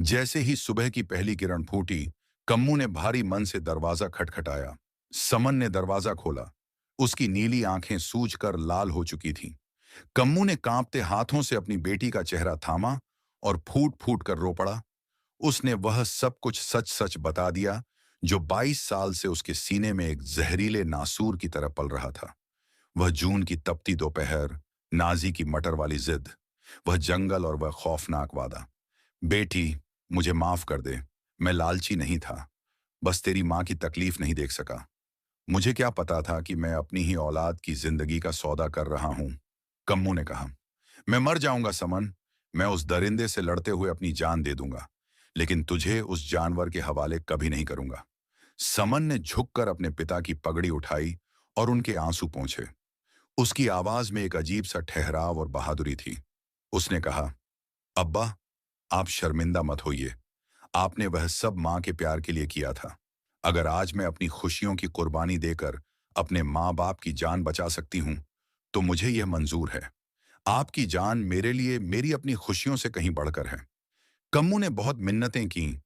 जैसे ही सुबह की पहली किरण फूटी, कम्मू ने भारी मन से दरवाजा खटखटाया। समन ने दरवाजा खोला। उसकी नीली आंखें सूजकर लाल हो चुकी थीं। कम्मू ने कांपते हाथों से अपनी बेटी का चेहरा थामा और फूट फूट कर रो पड़ा। उसने वह सब कुछ सच सच बता दिया जो 22 साल से उसके सीने में एक जहरीले नासूर की तरह पल रहा था। वह जून की तपती दोपहर, नाजी की मटर वाली जिद, वह जंगल और वह खौफनाक वादा। बेटी, मुझे माफ कर दे। मैं लालची नहीं था, बस तेरी माँ की तकलीफ नहीं देख सका। मुझे क्या पता था कि मैं अपनी ही औलाद की जिंदगी का सौदा कर रहा हूं। कम्मू ने कहा, मैं मर जाऊंगा समन। मैं उस दरिंदे से लड़ते हुए अपनी जान दे दूंगा, लेकिन तुझे उस जानवर के हवाले कभी नहीं करूंगा। समन ने झुककर अपने पिता की पगड़ी उठाई और उनके आंसू पोंछे। उसकी आवाज में एक अजीब सा ठहराव और बहादुरी थी। उसने कहा, अब्बा, आप शर्मिंदा मत होइए। आपने वह सब माँ के प्यार के लिए किया था। अगर आज मैं अपनी खुशियों की कुर्बानी देकर अपने माँ बाप की जान बचा सकती हूँ, तो मुझे यह मंजूर है। आपकी जान मेरे लिए मेरी अपनी खुशियों से कहीं बढ़कर है। कम्मू ने बहुत मिन्नतें की,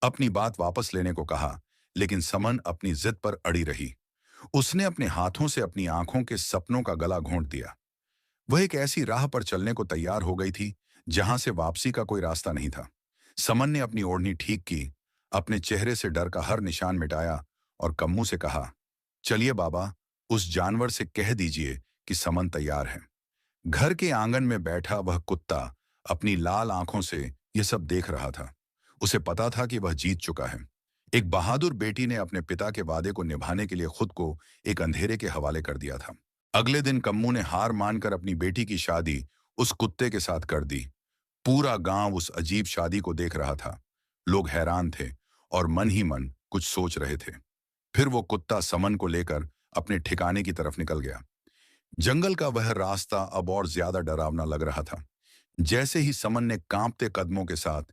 अपनी बात वापस लेने को कहा, लेकिन समन अपनी जिद पर अड़ी रही। उसने अपने हाथों से अपनी आंखों के सपनों का गला घोंट दिया। वह एक ऐसी राह पर चलने को तैयार हो गई थी जहां से वापसी का कोई रास्ता नहीं था। समन ने अपनी ओढ़नी ठीक की, अपने चेहरे से डर का हर निशान मिटाया और कम्मू से कहा, चलिए बाबा, उस जानवर से कह दीजिए कि समन तैयार है। घर के आंगन में बैठा वह कुत्ता अपनी लाल आंखों से यह सब देख रहा था। उसे पता था कि वह जीत चुका है। एक बहादुर बेटी ने अपने पिता के वादे को निभाने के लिए खुद को एक अंधेरे के हवाले कर दिया था। अगले दिन कम्मू ने हार मानकर अपनी बेटी की शादी उस कुत्ते के साथ कर दी। पूरा गांव उस अजीब शादी को देख रहा था। लोग हैरान थे और मन ही मन कुछ सोच रहे थे। फिर वो कुत्ता समन को लेकर अपने ठिकाने की तरफ निकल गया। जंगल का वह रास्ता अब और ज्यादा डरावना लग रहा था। जैसे ही समन ने कांपते कदमों के साथ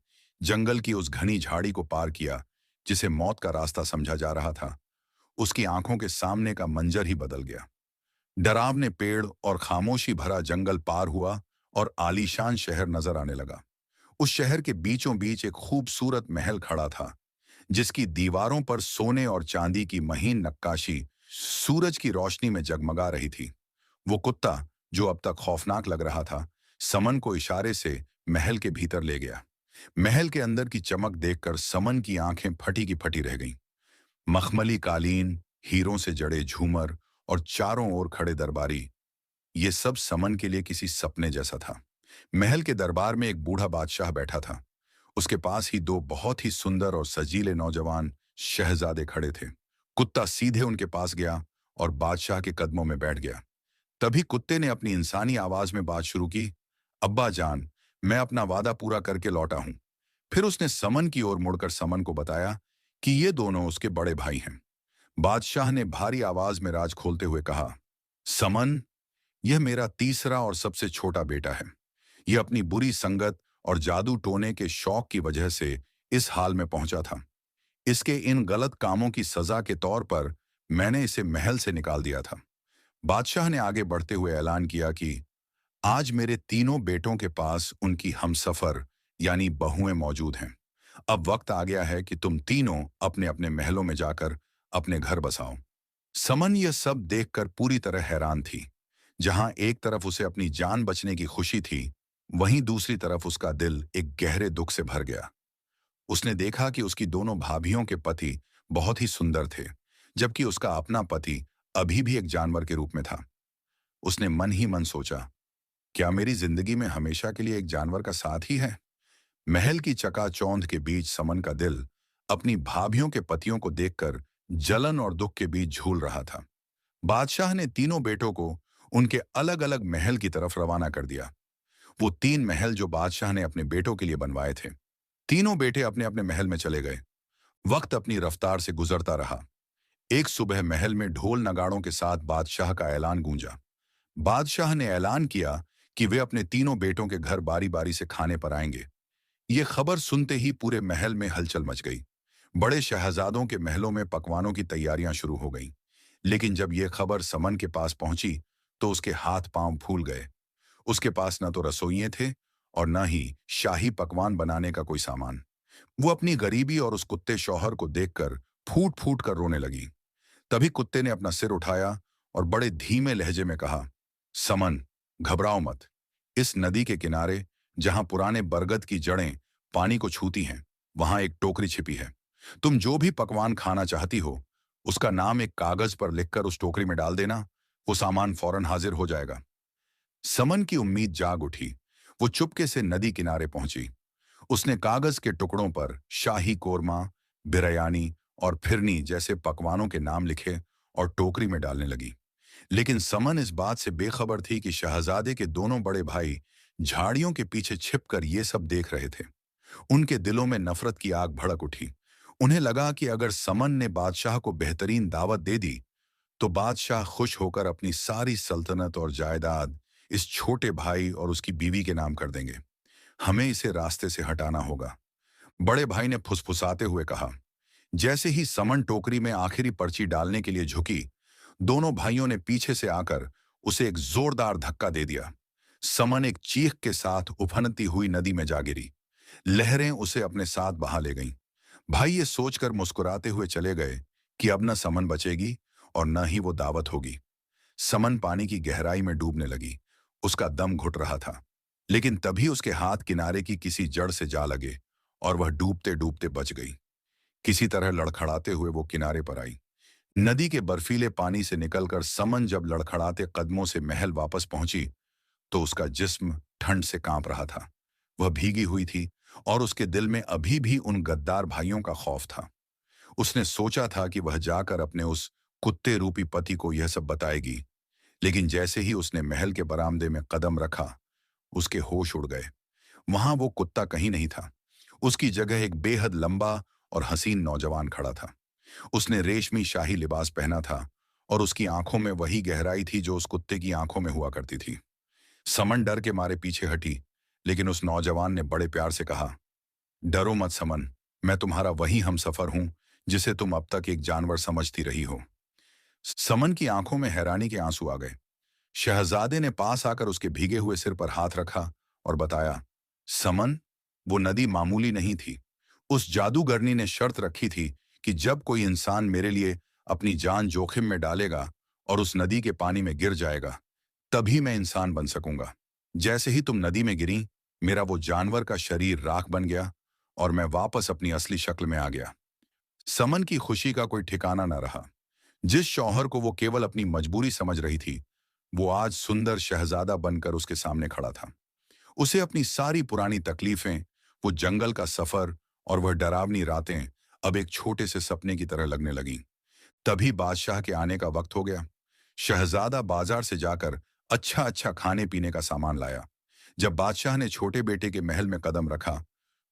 जंगल की उस घनी झाड़ी को पार किया जिसे मौत का रास्ता समझा जा रहा था, उसकी आंखों के सामने का मंजर ही बदल गया। डरावने पेड़ और खामोशी भरा जंगल पार हुआ और आलीशान शहर नजर आने लगा। उस शहर के बीचों बीच एक खूबसूरत महल खड़ा था, जिसकी दीवारों पर सोने और चांदी की महीन नक्काशी सूरज की रोशनी में जगमगा रही थी। वो कुत्ता, जो अब तक खौफनाक लग रहा था, समन को इशारे से महल के भीतर ले गया। महल के अंदर की चमक देखकर समन की आंखें फटी की फटी रह गईं। मखमली कालीन, हीरों से जड़े झूमर और चारों ओर खड़े दरबारी, ये सब समन के लिए किसी सपने जैसा था। महल के दरबार में एक बूढ़ा बादशाह बैठा था। उसके पास ही दो बहुत ही सुंदर और सजीले नौजवान शहजादे खड़े थे। कुत्ता सीधे उनके पास गया और बादशाह के कदमों में बैठ गया। तभी कुत्ते ने अपनी इंसानी आवाज में बात शुरू की, अब्बा जान, मैं अपना वादा पूरा करके लौटा हूं। फिर उसने समन की ओर मुड़कर समन को बताया कि ये दोनों उसके बड़े भाई हैं। बादशाह ने भारी आवाज में राज खोलते हुए कहा, समन, यह मेरा तीसरा और सबसे छोटा बेटा है। यह अपनी बुरी संगत और जादू टोने के शौक की वजह से इस हाल में पहुंचा था। इसके इन गलत कामों की सजा के तौर पर मैंने इसे महल से निकाल दिया था। बादशाह ने आगे बढ़ते हुए ऐलान किया कि आज मेरे तीनों बेटों के पास उनकी हमसफर यानी बहुएं मौजूद हैं। अब वक्त आ गया है कि तुम तीनों अपने अपने महलों में जाकर अपने घर बसाओ। समन यह सब देखकर पूरी तरह हैरान थी। जहां एक तरफ उसे अपनी जान बचने की खुशी थी, वहीं दूसरी तरफ उसका दिल एक गहरे दुख से भर गया। उसने देखा कि उसकी दोनों भाभियों के पति बहुत ही सुंदर थे, जबकि उसका अपना पति अभी भी एक जानवर के रूप में था। उसने मन ही मन सोचा, क्या मेरी जिंदगी में हमेशा के लिए एक जानवर का साथ ही है? महल की चकाचौंध के बीच समन का दिल अपनी भाभियों के पतियों को देखकर जलन और दुख के बीच झूल रहा था। बादशाह ने तीनों बेटों को उनके अलग अलग महल की तरफ रवाना कर दिया। वो तीन महल जो बादशाह ने अपने बेटों के लिए बनवाए थे। तीनों बेटे अपने अपने महल में चले गए। वक्त अपनी रफ्तार से गुजरता रहा। एक सुबह महल में ढोल नगाड़ों के साथ बादशाह का ऐलान गूंजा। बादशाह ने ऐलान किया कि वे अपने तीनों बेटों के घर बारी बारी से खाने पर आएंगे। ये खबर सुनते ही पूरे महल में हलचल मच गई। बड़े शहजादों के महलों में पकवानों की तैयारियां शुरू हो गईं। लेकिन जब यह खबर समन के पास पहुंची तो उसके हाथ पांव फूल गए। उसके पास न तो रसोइये थे और न ही शाही पकवान बनाने का कोई सामान। वो अपनी गरीबी और उस कुत्ते शौहर को देखकर फूट फूट कर रोने लगी। तभी कुत्ते ने अपना सिर उठाया और बड़े धीमे लहजे में कहा, समन, घबराओ मत। इस नदी के किनारे, जहां पुराने बरगद की जड़ें पानी को छूती हैं, वहां एक टोकरी छिपी है। तुम जो भी पकवान खाना चाहती हो, उसका नाम एक कागज पर लिखकर उस टोकरी में डाल देना। वो सामान फौरन हाजिर हो जाएगा। समन की उम्मीद जाग उठी। वो चुपके से नदी किनारे पहुंची। उसने कागज के टुकड़ों पर शाही कोरमा, बिरयानी और फिरनी जैसे पकवानों के नाम लिखे और टोकरी में डालने लगी। लेकिन समन इस बात से बेखबर थी कि शहजादे के दोनों बड़े भाई झाड़ियों के पीछे छिपकर ये सब देख रहे थे। उनके दिलों में नफरत की आग भड़क उठी। उन्हें लगा कि अगर समन ने बादशाह को बेहतरीन दावत दे दी तो बादशाह खुश होकर अपनी सारी सल्तनत और जायदाद इस छोटे भाई और उसकी बीवी के नाम कर देंगे। हमें इसे रास्ते से हटाना होगा। बड़े भाई ने फुसफुसाते हुए कहा। जैसे ही समन टोकरी में आखिरी पर्ची डालने के लिए झुकी, दोनों भाइयों ने पीछे से आकर उसे एक जोरदार धक्का दे दिया। समन एक चीख के साथ उफनती हुई नदी में जा गिरी। लहरें उसे अपने साथ बहा ले गईं। भाई ये सोचकर मुस्कुराते हुए चले गए कि अब न समन बचेगी और न ही वो दावत होगी। समन पानी की गहराई में डूबने लगी। उसका दम घुट रहा था। लेकिन तभी उसके हाथ किनारे की किसी जड़ से जा लगे और वह डूबते डूबते बच गई। किसी तरह लड़खड़ाते हुए वो किनारे पर आई। नदी के बर्फीले पानी से निकलकर समन जब लड़खड़ाते कदमों से महल वापस पहुंची तो उसका जिस्म ठंड से कांप रहा था। वह भीगी हुई थी और उसके दिल में अभी भी उन गद्दार भाइयों का खौफ था। उसने सोचा था कि वह जाकर अपने उस कुत्ते रूपी पति को यह सब बताएगी। लेकिन जैसे ही उसने महल के बरामदे में कदम रखा, उसके होश उड़ गए। वहां वो कुत्ता कहीं नहीं था। उसकी जगह एक बेहद लंबा और हसीन नौजवान खड़ा था। उसने रेशमी शाही लिबास पहना था और उसकी आंखों में वही गहराई थी जो उस कुत्ते की आंखों में हुआ करती थी। समन डर के मारे पीछे हटी, लेकिन उस नौजवान ने बड़े प्यार से कहा, डरो मत समन, मैं तुम्हारा वही हमसफर हूं जिसे तुम अब तक एक जानवर समझती रही हो। समन की आंखों में हैरानी के आंसू आ गए। शहजादे ने पास आकर उसके भीगे हुए सिर पर हाथ रखा और बताया, समन, वो नदी मामूली नहीं थी। उस जादूगरनी ने शर्त रखी थी कि जब कोई इंसान मेरे लिए अपनी जान जोखिम में डालेगा और उस नदी के पानी में गिर जाएगा, तभी मैं इंसान बन सकूंगा। जैसे ही तुम नदी में गिरी, मेरा वो जानवर का शरीर राख बन गया और मैं वापस अपनी असली शक्ल में आ गया। समन की खुशी का कोई ठिकाना न रहा। जिस शौहर को वो केवल अपनी मजबूरी समझ रही थी, वो आज सुंदर शहजादा बनकर उसके सामने खड़ा था। उसे अपनी सारी पुरानी तकलीफें, वो जंगल का सफर और वह डरावनी रातें अब एक छोटे से सपने की तरह लगने लगीं। तभी बादशाह के आने का वक्त हो गया। शहजादा बाजार से जाकर अच्छा अच्छा खाने पीने का सामान लाया। जब बादशाह ने छोटे बेटे के महल में कदम रखा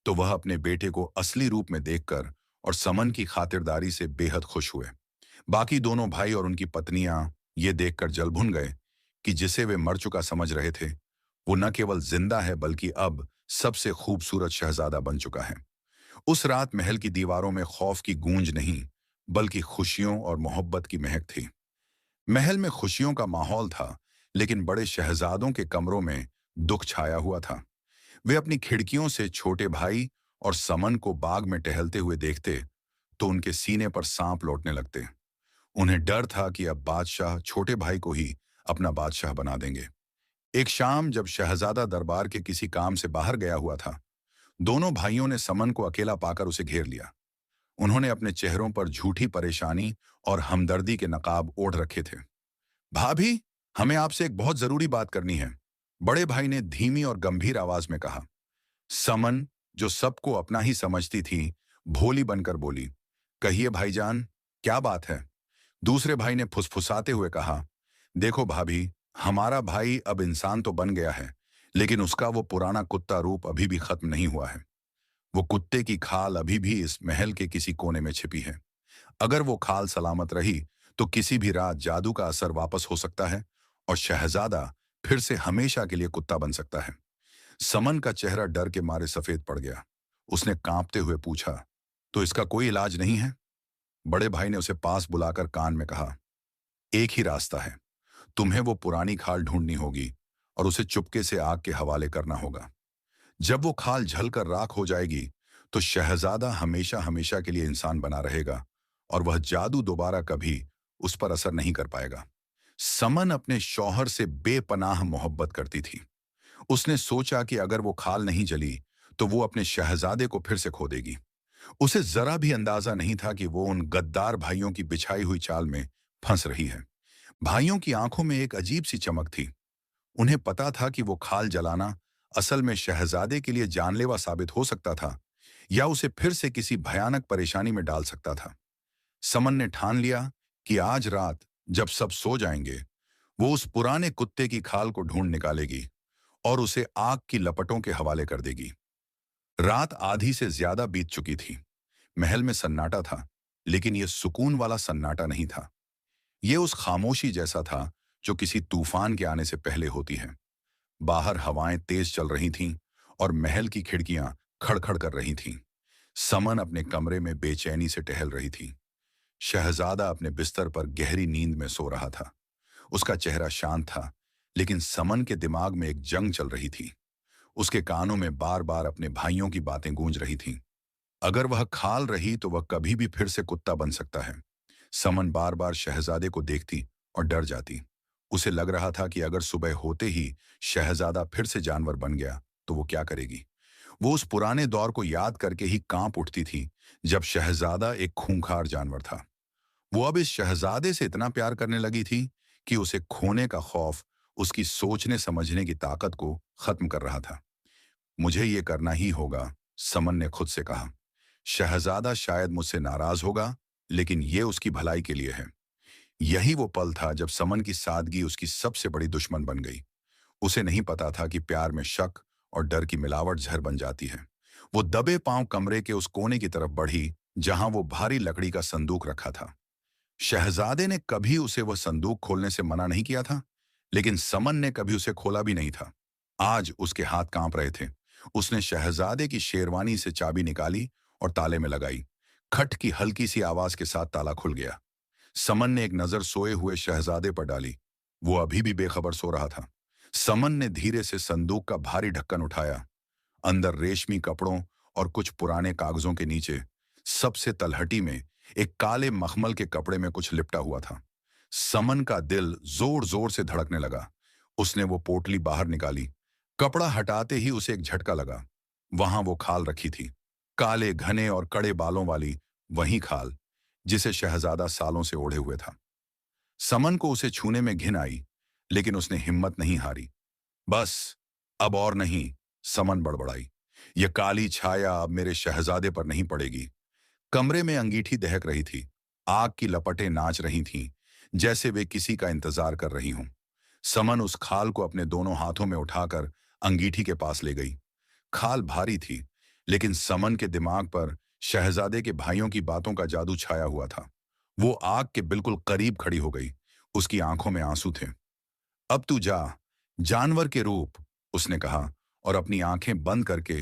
तो वह अपने बेटे को असली रूप में देखकर और समन की खातिरदारी से बेहद खुश हुए। बाकी दोनों भाई और उनकी पत्नियां ये देखकर जल भुन गए कि जिसे वे मर चुका समझ रहे थे, वो न केवल जिंदा है बल्कि अब सबसे खूबसूरत शहजादा बन चुका है। उस रात महल की दीवारों में खौफ की गूंज नहीं, बल्कि खुशियों और मोहब्बत की महक थी। महल में खुशियों का माहौल था, लेकिन बड़े शहजादों के कमरों में दुख छाया हुआ था। वे अपनी खिड़कियों से छोटे भाई और समन को बाग में टहलते हुए देखते तो उनके सीने पर सांप लौटने लगते। उन्हें डर था कि अब बादशाह छोटे भाई को ही अपना बादशाह बना देंगे। एक शाम जब शहजादा दरबार के किसी काम से बाहर गया हुआ था, दोनों भाइयों ने समन को अकेला पाकर उसे घेर लिया। उन्होंने अपने चेहरों पर झूठी परेशानी और हमदर्दी के नकाब ओढ़ रखे थे। भाभी, हमें आपसे एक बहुत जरूरी बात करनी है, बड़े भाई ने धीमी और गंभीर आवाज में कहा। समन, जो सबको अपना ही समझती थी, भोली बनकर बोली, कहिए भाईजान, क्या बात है? दूसरे भाई ने फुसफुसाते हुए कहा, देखो भाभी, हमारा भाई अब इंसान तो बन गया है, लेकिन उसका वो पुराना कुत्ता रूप अभी भी खत्म नहीं हुआ है। वो कुत्ते की खाल अभी भी इस महल के किसी कोने में छिपी है। अगर वो खाल सलामत रही तो किसी भी रात जादू का असर वापस हो सकता है और शहजादा फिर से हमेशा के लिए कुत्ता बन सकता है। समन का चेहरा डर के मारे सफेद पड़ गया। उसने कांपते हुए पूछा, तो इसका कोई इलाज नहीं है? बड़े भाई ने उसे पास बुलाकर कान में कहा, एक ही रास्ता है। तुम्हें वो पुरानी खाल ढूंढनी होगी और उसे चुपके से आग के हवाले करना होगा। जब वो खाल जलकर राख हो जाएगी तो शहजादा हमेशा हमेशा के लिए इंसान बना रहेगा और वह जादू दोबारा कभी उस पर असर नहीं कर पाएगा। समन अपने शौहर से बेपनाह मोहब्बत करती थी। उसने सोचा कि अगर वो खाल नहीं जली तो वो अपने शहजादे को फिर से खो देगी। उसे जरा भी अंदाजा नहीं था कि वो उन गद्दार भाइयों की बिछाई हुई चाल में फंस रही है। भाइयों की आंखों में एक अजीब सी चमक थी। उन्हें पता था कि वो खाल जलाना असल में शहजादे के लिए जानलेवा साबित हो सकता था या उसे फिर से किसी भयानक परेशानी में डाल सकता था। समन ने ठान लिया कि आज रात जब सब सो जाएंगे वो उस पुराने कुत्ते की खाल को ढूंढ निकालेगी और उसे आग की लपटों के हवाले कर देगी। रात आधी से ज्यादा बीत चुकी थी। महल में सन्नाटा था, लेकिन यह सुकून वाला सन्नाटा नहीं था। यह उस खामोशी जैसा था जो किसी तूफान के आने से पहले होती है। बाहर हवाएं तेज चल रही थीं और महल की खिड़कियां खड़खड़ कर रही थीं। समन अपने कमरे में बेचैनी से टहल रही थी। शहजादा अपने बिस्तर पर गहरी नींद में सो रहा था। उसका चेहरा शांत था, लेकिन समन के दिमाग में एक जंग चल रही थी। उसके कानों में बार बार अपने भाइयों की बातें गूंज रही थीं। अगर वह खाल रही तो वह कभी भी फिर से कुत्ता बन सकता है। समन बार बार शहजादे को देखती और डर जाती। उसे लग रहा था कि अगर सुबह होते ही शहजादा फिर से जानवर बन गया तो वो क्या करेगी। वो उस पुराने दौर को याद करके ही कांप उठती थी जब शहजादा एक खूंखार जानवर था। वो अब इस शहजादे से इतना प्यार करने लगी थी कि उसे खोने का खौफ उसकी सोचने समझने की ताकत को खत्म कर रहा था। मुझे ये करना ही होगा, समन ने खुद से कहा। शहजादा शायद मुझसे नाराज होगा, लेकिन ये उसकी भलाई के लिए है। यही वो पल था जब समन की सादगी उसकी सबसे बड़ी दुश्मन बन गई। उसे नहीं पता था कि प्यार में शक और डर की मिलावट जहर बन जाती है। वो दबे पांव कमरे के उस कोने की तरफ बढ़ी जहां वो भारी लकड़ी का संदूक रखा था। शहजादे ने कभी उसे वह संदूक खोलने से मना नहीं किया था, लेकिन समन ने कभी उसे खोला भी नहीं था। आज उसके हाथ कांप रहे थे। उसने शहजादे की शेरवानी से चाबी निकाली और ताले में लगाई। खट की हल्की सी आवाज के साथ ताला खुल गया। समन ने एक नजर सोए हुए शहजादे पर डाली। वो अभी भी बेखबर सो रहा था। समन ने धीरे से संदूक का भारी ढक्कन उठाया। अंदर रेशमी कपड़ों और कुछ पुराने कागजों के नीचे सबसे तलहटी में एक काले मखमल के कपड़े में कुछ लिपटा हुआ था। समन का दिल जोर जोर से धड़कने लगा। उसने वो पोटली बाहर निकाली। कपड़ा हटाते ही उसे एक झटका लगा। वहां वो खाल रखी थी, काले घने और कड़े बालों वाली वही खाल जिसे शहजादा सालों से ओढ़े हुए था। समन को उसे छूने में घिन आई, लेकिन उसने हिम्मत नहीं हारी। बस, अब और नहीं, समन बड़बड़ाई। यह काली छाया अब मेरे शहजादे पर नहीं पड़ेगी। कमरे में अंगीठी दहक रही थी। आग की लपटें नाच रही थीं, जैसे वे किसी का इंतजार कर रही हों। समन उस खाल को अपने दोनों हाथों में उठाकर अंगीठी के पास ले गई। खाल भारी थी, लेकिन समन के दिमाग पर शहजादे के भाइयों की बातों का जादू छाया हुआ था। वो आग के बिल्कुल करीब खड़ी हो गई। उसकी आंखों में आंसू थे। अब तू जा, जानवर के रूप, उसने कहा और अपनी आंखें बंद करके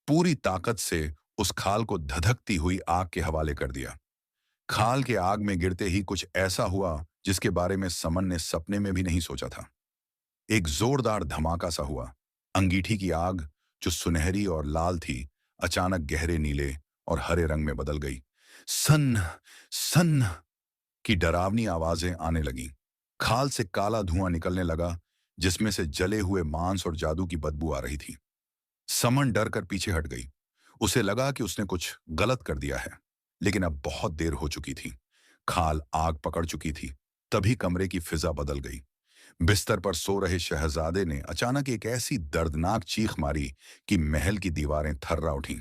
पूरी ताकत से उस खाल को धधकती हुई आग के हवाले कर दिया। खाल के आग में गिरते ही कुछ ऐसा हुआ जिसके बारे में समन ने सपने में भी नहीं सोचा था। एक जोरदार धमाका सा हुआ। अंगीठी की आग, जो सुनहरी और लाल थी, अचानक गहरे नीले और हरे रंग में बदल गई। सन सन की डरावनी आवाजें आने लगीं। खाल से काला धुआं निकलने लगा, जिसमें से जले हुए मांस और जादू की बदबू आ रही थी। समन डर कर पीछे हट गई। उसे लगा कि उसने कुछ गलत कर दिया है, लेकिन अब बहुत देर हो चुकी थी। खाल आग पकड़ चुकी थी। तभी कमरे की फिजा बदल गई। बिस्तर पर सो रहे शहजादे ने अचानक एक ऐसी दर्दनाक चीख मारी कि महल की दीवारें थर्रा उठीं।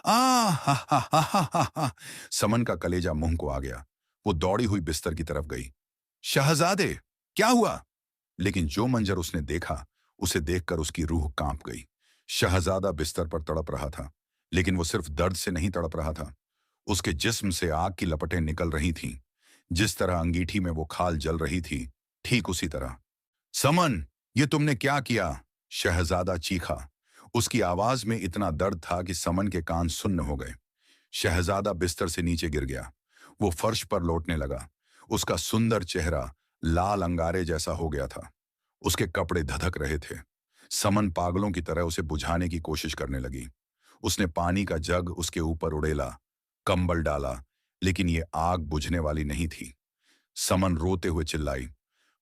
आ हा हा हा हा हा हा। समन का कलेजा मुंह को आ गया। वो दौड़ी हुई बिस्तर की तरफ गई। शहजादे, क्या हुआ? लेकिन जो मंजर उसने देखा, उसे देखकर उसकी रूह कांप गई। शहजादा बिस्तर पर तड़प रहा था, लेकिन वो सिर्फ दर्द से नहीं तड़प रहा था। उसके जिस्म से आग की लपटें निकल रही थीं। जिस तरह अंगीठी में वो खाल जल रही थी, ठीक उसी तरह। समन, ये तुमने क्या किया? शहजादा चीखा। उसकी आवाज में इतना दर्द था कि समन के कान सुन्न हो गए। शहजादा बिस्तर से नीचे गिर गया। वो फर्श पर लौटने लगा। उसका सुंदर चेहरा लाल अंगारे जैसा हो गया था। उसके कपड़े धधक रहे थे। समन पागलों की तरह उसे बुझाने की कोशिश करने लगी। उसने पानी का जग उसके ऊपर उड़ेला, कंबल डाला, लेकिन ये आग बुझने वाली नहीं थी। समन रोते हुए चिल्लाई,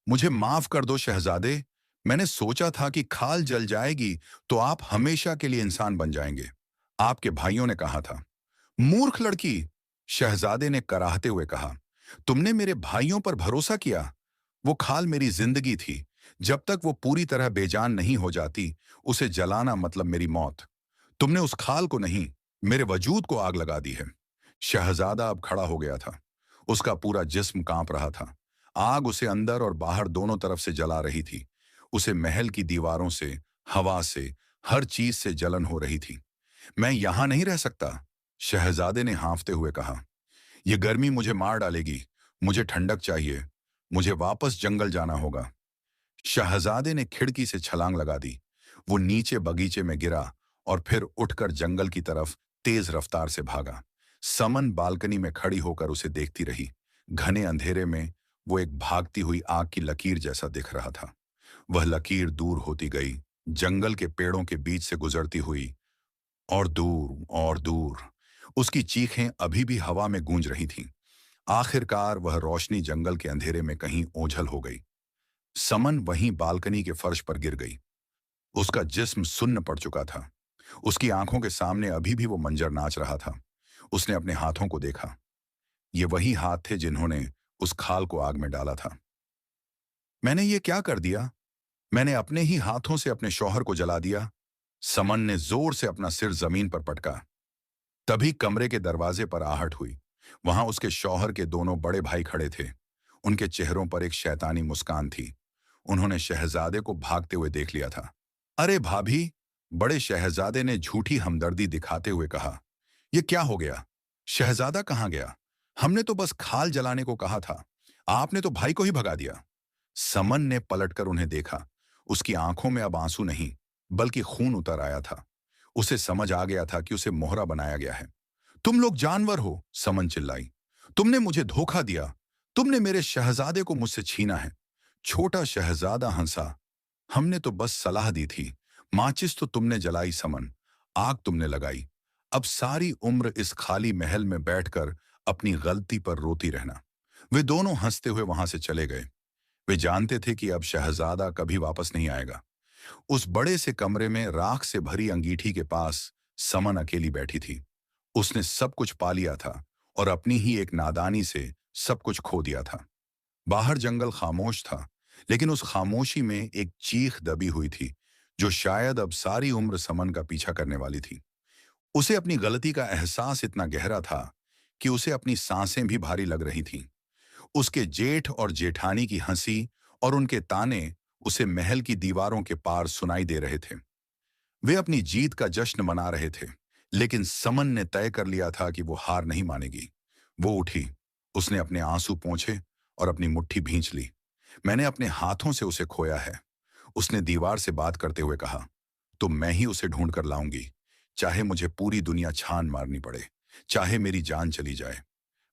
मुझे माफ कर दो शहजादे। मैंने सोचा था कि खाल जल जाएगी तो आप हमेशा के लिए इंसान बन जाएंगे। आपके भाइयों ने कहा था। मूर्ख लड़की, शहजादे ने कराहते हुए कहा। तुमने मेरे भाइयों पर भरोसा किया। वो खाल मेरी जिंदगी थी। जब तक वो पूरी तरह बेजान नहीं हो जाती, उसे जलाना मतलब मेरी मौत। तुमने उस खाल को नहीं, मेरे वजूद को आग लगा दी है। शहजादा अब खड़ा हो गया था। उसका पूरा जिस्म कांप रहा था। आग उसे अंदर और बाहर दोनों तरफ से जला रही थी। उसे महल की दीवारों से, हवा से, हर चीज से जलन हो रही थी। मैं यहां नहीं रह सकता, शहजादे ने हाँफते हुए कहा। यह गर्मी मुझे मार डालेगी। मुझे ठंडक चाहिए। मुझे वापस जंगल जाना होगा। शहजादे ने खिड़की से छलांग लगा दी। वो नीचे बगीचे में गिरा और फिर उठकर जंगल की तरफ तेज रफ्तार से भागा। समन बालकनी में खड़ी होकर उसे देखती रही। घने अंधेरे में वो एक भागती हुई आग की लकीर जैसा दिख रहा था। वह लकीर दूर होती गई, जंगल के पेड़ों के बीच से गुजरती हुई, और दूर और दूर। उसकी चीखें अभी भी हवा में गूंज रही थीं। आखिरकार वह रोशनी जंगल के अंधेरे में कहीं ओझल हो गई। समन वहीं बालकनी के फर्श पर गिर गई। उसका जिस्म सुन्न पड़ चुका था। उसकी आंखों के सामने अभी भी वो मंजर नाच रहा था। उसने अपने हाथों को देखा। ये वही हाथ थे जिन्होंने उस खाल को आग में डाला था। मैंने ये क्या कर दिया? मैंने अपने ही हाथों से अपने शौहर को जला दिया। समन ने जोर से अपना सिर जमीन पर पटका। तभी कमरे के दरवाजे पर आहट हुई। वहां उसके शौहर के दोनों बड़े भाई खड़े थे। उनके चेहरों पर एक शैतानी मुस्कान थी। उन्होंने शहजादे को भागते हुए देख लिया था। अरे भाभी, बड़े शहजादे ने झूठी हमदर्दी दिखाते हुए कहा। यह क्या हो गया? शहजादा कहाँ गया? हमने तो बस खाल जलाने को कहा था। आपने तो भाई को ही भगा दिया। समन ने पलटकर उन्हें देखा। उसकी आंखों में अब आंसू नहीं, बल्कि खून उतर आया था। उसे समझ आ गया था कि उसे मोहरा बनाया गया है। तुम लोग जानवर हो, समन चिल्लाई। तुमने मुझे धोखा दिया। तुमने मेरे शहजादे को मुझसे छीना है। छोटा शहजादा हंसा। हमने तो बस सलाह दी थी। माचिस तो तुमने जलाई समन, आग तुमने लगाई। अब सारी उम्र इस खाली महल में बैठकर अपनी गलती पर रोती रहना। वे दोनों हंसते हुए वहां से चले गए। वे जानते थे कि अब शहजादा कभी वापस नहीं आएगा। उस बड़े से कमरे में राख से भरी अंगीठी के पास समन अकेली बैठी थी। उसने सब कुछ पा लिया था और अपनी ही एक नादानी से सब कुछ खो दिया था। बाहर जंगल खामोश था, लेकिन उस खामोशी में एक चीख दबी हुई थी, जो शायद अब सारी उम्र समन का पीछा करने वाली थी। उसे अपनी गलती का एहसास इतना गहरा था कि उसे अपनी सांसें भी भारी लग रही थीं। उसके जेठ और जेठानी की हंसी और उनके ताने उसे महल की दीवारों के पार सुनाई दे रहे थे। वे अपनी जीत का जश्न मना रहे थे, लेकिन समन ने तय कर लिया था कि वो हार नहीं मानेगी। वो उठी। उसने अपने आंसू पोंछे और अपनी मुट्ठी भींच ली। मैंने अपने हाथों से उसे खोया है, उसने दीवार से बात करते हुए कहा। तो मैं ही उसे ढूंढ कर लाऊंगी, चाहे मुझे पूरी दुनिया छान मारनी पड़े, चाहे मेरी जान चली जाए।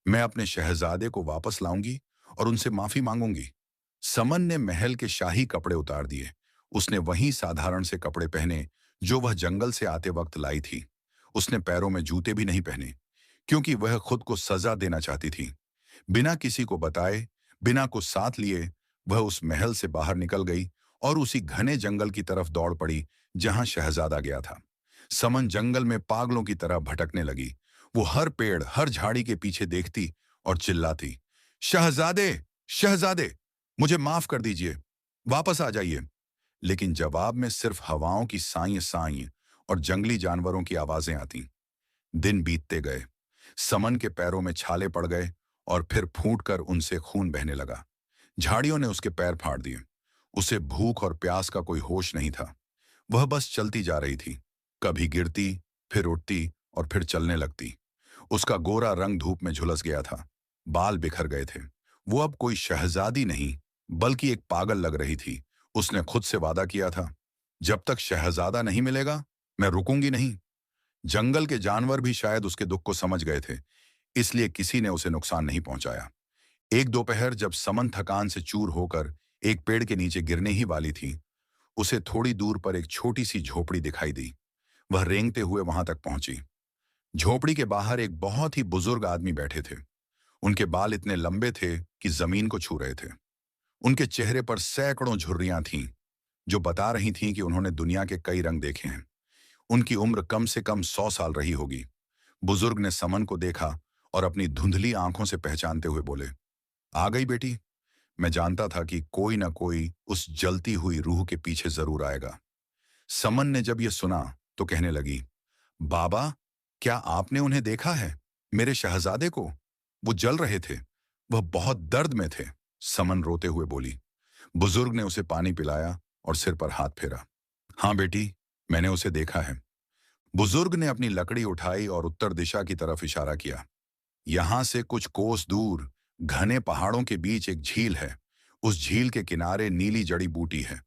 मैं अपने शहजादे को वापस लाऊंगी और उनसे माफी मांगूंगी। समन ने महल के शाही कपड़े उतार दिए। उसने वही साधारण से कपड़े पहने जो वह जंगल से आते वक्त लाई थी। उसने पैरों में जूते भी नहीं पहने, क्योंकि वह खुद को सजा देना चाहती थी। बिना किसी को बताए, बिना कुछ साथ लिए, वह उस महल से बाहर निकल गई और उसी घने जंगल की तरफ दौड़ पड़ी जहां शहजादा गया था। समन जंगल में पागलों की तरह भटकने लगी। वो हर पेड़, हर झाड़ी के पीछे देखती और चिल्लाती, शहजादे, शहजादे, मुझे माफ कर दीजिए, वापस आ जाइए। लेकिन जवाब में सिर्फ हवाओं की साई साई और जंगली जानवरों की आवाजें आती। दिन बीतते गए। समन के पैरों में छाले पड़ गए और फिर फूटकर उनसे खून बहने लगा। झाड़ियों ने उसके पैर फाड़ दिए। उसे भूख और प्यास का कोई होश नहीं था। वह बस चलती जा रही थी, कभी गिरती, फिर उठती और फिर चलने लगती। उसका गोरा रंग धूप में झुलस गया था। बाल बिखर गए थे। वो अब कोई शहजादी नहीं, बल्कि एक पागल लग रही थी। उसने खुद से वादा किया था, जब तक शहजादा नहीं मिलेगा, मैं रुकूंगी नहीं। जंगल के जानवर भी शायद उसके दुख को समझ गए थे, इसलिए किसी ने उसे नुकसान नहीं पहुंचाया। एक दोपहर जब समन थकान से चूर होकर एक पेड़ के नीचे गिरने ही वाली थी, उसे थोड़ी दूर पर एक छोटी सी झोपड़ी दिखाई दी। वह रेंगते हुए वहां तक पहुंची। झोपड़ी के बाहर एक बहुत ही बुजुर्ग आदमी बैठे थे। उनके बाल इतने लंबे थे कि जमीन को छू रहे थे। उनके चेहरे पर सैकड़ों झुर्रियां थीं, जो बता रही थीं कि उन्होंने दुनिया के कई रंग देखे हैं। उनकी उम्र कम से कम 100 साल रही होगी। बुजुर्ग ने समन को देखा और अपनी धुंधली आंखों से पहचानते हुए बोले, आ गई बेटी। मैं जानता था कि कोई ना कोई उस जलती हुई रूह के पीछे जरूर आएगा। समन ने जब यह सुना तो कहने लगी, बाबा, क्या आपने उन्हें देखा है? मेरे शहजादे को? वो जल रहे थे। वह बहुत दर्द में थे। समन रोते हुए बोली। बुजुर्ग ने उसे पानी पिलाया और सिर पर हाथ फेरा। हाँ बेटी, मैंने उसे देखा है। बुजुर्ग ने अपनी लकड़ी उठाई और उत्तर दिशा की तरफ इशारा किया। यहां से कुछ कोस दूर घने पहाड़ों के बीच एक झील है। उस झील के किनारे नीली जड़ी बूटी है।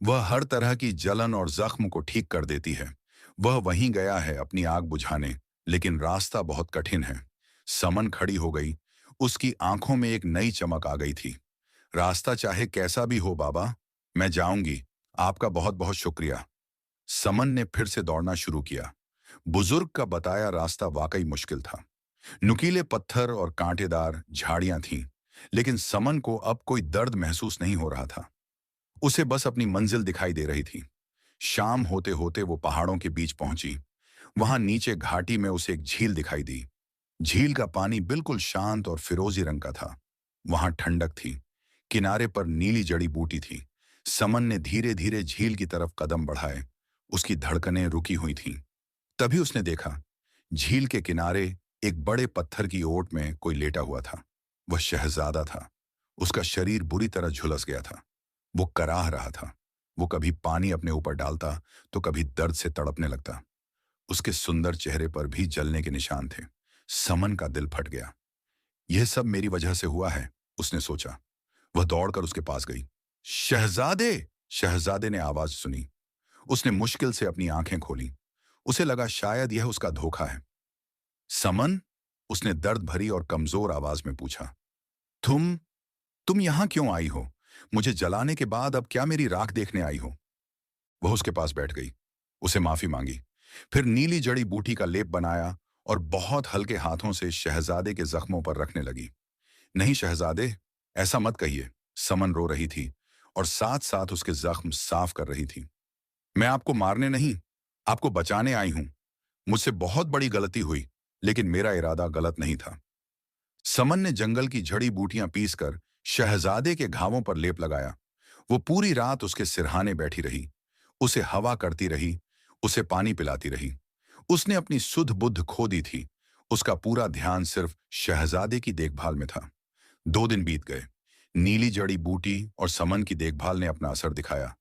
वह हर तरह की जलन और जख्म को ठीक कर देती है। वह वहीं गया है अपनी आग बुझाने, लेकिन रास्ता बहुत कठिन है। समन खड़ी हो गई। उसकी आंखों में एक नई चमक आ गई थी। रास्ता चाहे कैसा भी हो बाबा, मैं जाऊंगी। आपका बहुत बहुत शुक्रिया। समन ने फिर से दौड़ना शुरू किया। बुजुर्ग का बताया रास्ता वाकई मुश्किल था। नुकीले पत्थर और कांटेदार झाड़ियां थीं, लेकिन समन को अब कोई दर्द महसूस नहीं हो रहा था। उसे बस अपनी मंजिल दिखाई दे रही थी। शाम होते होते वो पहाड़ों के बीच पहुंची। वहां नीचे घाटी में उसे एक झील दिखाई दी। झील का पानी बिल्कुल शांत और फिरोजी रंग का था। वहां ठंडक थी। किनारे पर नीली जड़ी बूटी थी। समन ने धीरे धीरे झील की तरफ कदम बढ़ाए। उसकी धड़कनें रुकी हुई थीं। तभी उसने देखा, झील के किनारे एक बड़े पत्थर की ओट में कोई लेटा हुआ था। वह शहजादा था। उसका शरीर बुरी तरह झुलस गया था। वो कराह रहा था। वो कभी पानी अपने ऊपर डालता तो कभी दर्द से तड़पने लगता। उसके सुंदर चेहरे पर भी जलने के निशान थे। समन का दिल फट गया। यह सब मेरी वजह से हुआ है, उसने सोचा। वह दौड़कर उसके पास गई। शहजादे! शहजादे ने आवाज सुनी। उसने मुश्किल से अपनी आंखें खोली। उसे लगा शायद यह उसका धोखा है। समन, उसने दर्द भरी और कमजोर आवाज में पूछा, तुम यहां क्यों आई हो? मुझे जलाने के बाद अब क्या मेरी राख देखने आई हो? वह उसके पास बैठ गई। उसे माफी मांगी। फिर नीली जड़ी बूटी का लेप बनाया और बहुत हल्के हाथों से शहजादे के जख्मों पर रखने लगी। नहीं शहजादे, ऐसा मत कहिए। समन रो रही थी और साथ साथ उसके जख्म साफ कर रही थी। मैं आपको मारने नहीं, आपको बचाने आई हूं। मुझसे बहुत बड़ी गलती हुई, लेकिन मेरा इरादा गलत नहीं था। समन ने जंगल की जड़ी बूटियां पीसकर शहजादे के घावों पर लेप लगाया। वो पूरी रात उसके सिरहाने बैठी रही। उसे हवा करती रही। उसे पानी पिलाती रही। उसने अपनी सुध बुद्ध खो दी थी। उसका पूरा ध्यान सिर्फ शहजादे की देखभाल में था। 2 दिन बीत गए। नीली जड़ी बूटी और समन की देखभाल ने अपना असर दिखाया।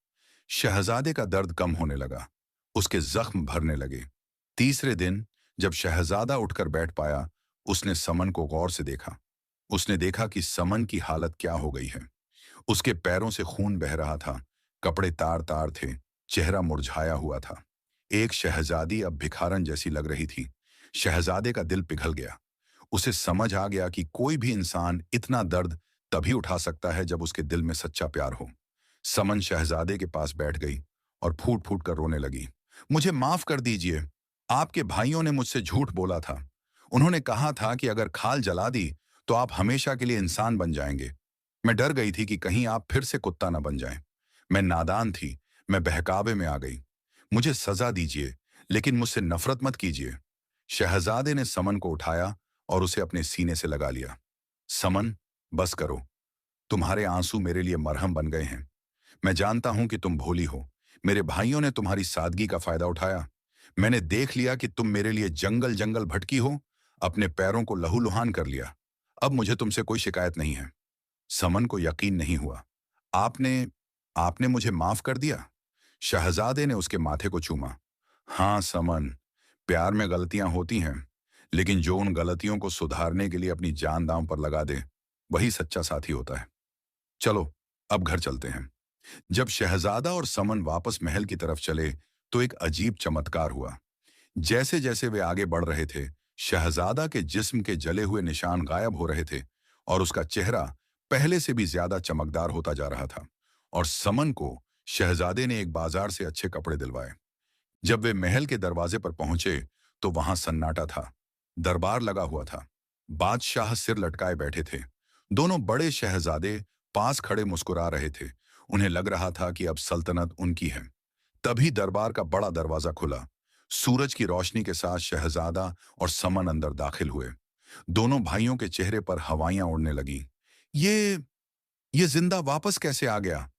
शहजादे का दर्द कम होने लगा। उसके जख्म भरने लगे। तीसरे दिन जब शहजादा उठकर बैठ पाया, उसने समन को गौर से देखा। उसने देखा कि समन की हालत क्या हो गई है। उसके पैरों से खून बह रहा था। कपड़े तार तार थे। चेहरा मुरझाया हुआ था। एक शहजादी अब भिखारन जैसी लग रही थी। शहजादे का दिल पिघल गया। उसे समझ आ गया कि कोई भी इंसान इतना दर्द तभी उठा सकता है जब उसके दिल में सच्चा प्यार हो। समन शहजादे के पास बैठ गई और फूट फूट कर रोने लगी। मुझे माफ कर दीजिए। आपके भाइयों ने मुझसे झूठ बोला था। उन्होंने कहा था कि अगर खाल जला दी तो आप हमेशा के लिए इंसान बन जाएंगे। मैं डर गई थी कि कहीं आप फिर से कुत्ता न बन जाएं। मैं नादान थी। मैं बहकावे में आ गई। मुझे सजा दीजिए, लेकिन मुझसे नफरत मत कीजिए। शहजादे ने समन को उठाया और उसे अपने सीने से लगा लिया। समन, बस करो। तुम्हारे आंसू मेरे लिए मरहम बन गए हैं। मैं जानता हूं कि तुम भोली हो। मेरे भाइयों ने तुम्हारी सादगी का फायदा उठाया। मैंने देख लिया कि तुम मेरे लिए जंगल जंगल भटकी हो। अपने पैरों को लहूलुहान कर लिया। अब मुझे तुमसे कोई शिकायत नहीं है। समन को यकीन नहीं हुआ। आपने आपने मुझे माफ कर दिया? शहजादे ने उसके माथे को चूमा। हाँ समन, प्यार में गलतियां होती हैं, लेकिन जो उन गलतियों को सुधारने के लिए अपनी जान दांव पर लगा दे, वही सच्चा साथी होता है। चलो, अब घर चलते हैं। जब शहजादा और समन वापस महल की तरफ चले तो एक अजीब चमत्कार हुआ। जैसे जैसे वे आगे बढ़ रहे थे, शहजादा के जिस्म के जले हुए निशान गायब हो रहे थे और उसका चेहरा पहले से भी ज्यादा चमकदार होता जा रहा था। और समन को शहजादे ने एक बाजार से अच्छे कपड़े दिलवाए। जब वे महल के दरवाजे पर पहुंचे तो वहां सन्नाटा था। दरबार लगा हुआ था। बादशाह सिर लटकाए बैठे थे। दोनों बड़े शहजादे पास खड़े मुस्कुरा रहे थे। उन्हें लग रहा था कि अब सल्तनत उनकी है। तभी दरबार का बड़ा दरवाजा खुला। सूरज की रोशनी के साथ शहजादा और समन अंदर दाखिल हुए। दोनों भाइयों के चेहरे पर हवाइयां उड़ने लगी। ये ये जिंदा वापस कैसे आ गया?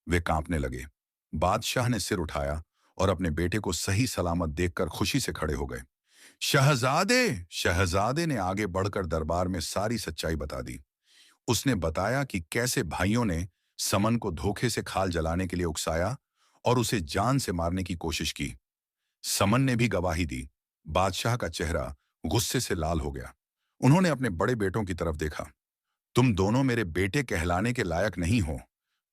वे कांपने लगे। बादशाह ने सिर उठाया और अपने बेटे को सही सलामत देखकर खुशी से खड़े हो गए। शहजादे! शहजादे ने आगे बढ़कर दरबार में सारी सच्चाई बता दी। उसने बताया कि कैसे भाइयों ने समन को धोखे से खाल जलाने के लिए उकसाया और उसे जान से मारने की कोशिश की। समन ने भी गवाही दी। बादशाह का चेहरा गुस्से से लाल हो गया। उन्होंने अपने बड़े बेटों की तरफ देखा। तुम दोनों मेरे बेटे कहलाने के लायक नहीं हो।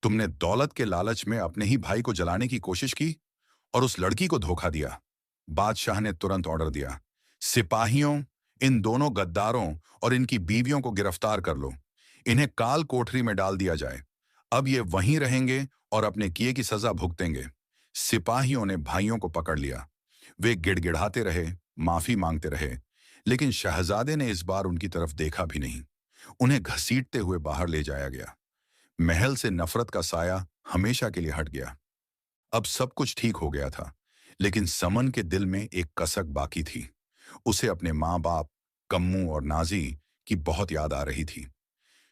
तुमने दौलत के लालच में अपने ही भाई को जलाने की कोशिश की और उस लड़की को धोखा दिया। बादशाह ने तुरंत ऑर्डर दिया, सिपाहियों, इन दोनों गद्दारों और इनकी बीवियों को गिरफ्तार कर लो। इन्हें काल कोठरी में डाल दिया जाए। अब ये वहीं रहेंगे और अपने किए की सजा भुगतेंगे। सिपाहियों ने भाइयों को पकड़ लिया। वे गिड़गिड़ाते रहे, माफी मांगते रहे, लेकिन शहजादे ने इस बार उनकी तरफ देखा भी नहीं। उन्हें घसीटते हुए बाहर ले जाया गया। महल से नफरत का साया हमेशा के लिए हट गया। अब सब कुछ ठीक हो गया था, लेकिन समन के दिल में एक कसक बाकी थी। उसे अपने माँ बाप, कम्मू और नाजी की बहुत याद आ रही थी।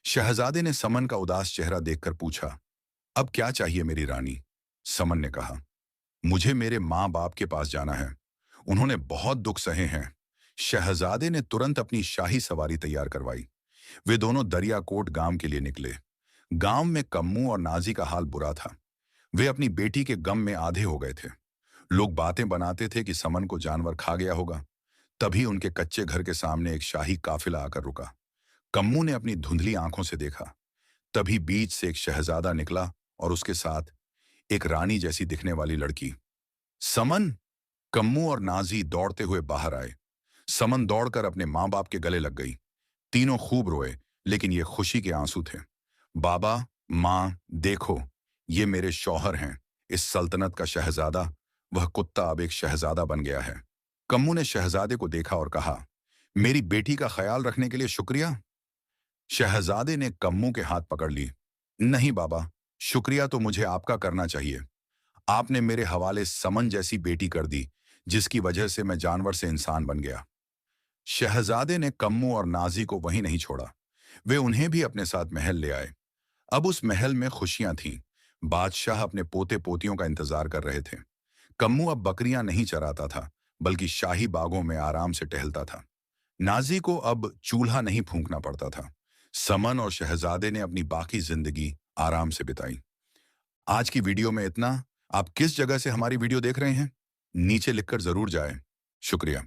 शहजादे ने समन का उदास चेहरा देखकर पूछा, अब क्या चाहिए मेरी रानी? समन ने कहा, मुझे मेरे माँ बाप के पास जाना है। उन्होंने बहुत दुख सहे हैं। शहजादे ने तुरंत अपनी शाही सवारी तैयार करवाई। वे दोनों दरियाकोट गांव के लिए निकले। गांव में कम्मू और नाजी का हाल बुरा था। वे अपनी बेटी के गम में आधे हो गए थे। लोग बातें बनाते थे कि समन को जानवर खा गया होगा। तभी उनके कच्चे घर के सामने एक शाही काफिला आकर रुका। कम्मू ने अपनी धुंधली आंखों से देखा। तभी बीच से एक शहजादा निकला और उसके साथ एक रानी जैसी दिखने वाली लड़की। समन! कम्मू और नाजी दौड़ते हुए बाहर आए। समन दौड़कर अपने माँ बाप के गले लग गई। तीनों खूब रोए, लेकिन ये खुशी के आंसू थे। बाबा, माँ, देखो, ये मेरे शौहर हैं, इस सल्तनत का शहजादा। वह कुत्ता अब एक शहजादा बन गया है। कम्मू ने शहजादे को देखा और कहा, मेरी बेटी का ख्याल रखने के लिए शुक्रिया। शहजादे ने कम्मू के हाथ पकड़ ली। नहीं बाबा, शुक्रिया तो मुझे आपका करना चाहिए। आपने मेरे हवाले समन जैसी बेटी कर दी, जिसकी वजह से मैं जानवर से इंसान बन गया। शहजादे ने कम्मू और नाजी को वहीं नहीं छोड़ा। वे उन्हें भी अपने साथ महल ले आए। अब उस महल में खुशियां थीं। बादशाह अपने पोते पोतियों का इंतजार कर रहे थे। कम्मू अब बकरियां नहीं चराता था, बल्कि शाही बागों में आराम से टहलता था। नाजी को अब चूल्हा नहीं फूंकना पड़ता था। समन और शहजादे ने अपनी बाकी जिंदगी आराम से बिताई। आज की वीडियो में इतना। आप किस जगह से हमारी वीडियो देख रहे हैं? नीचे लिखकर जरूर जाएं। शुक्रिया।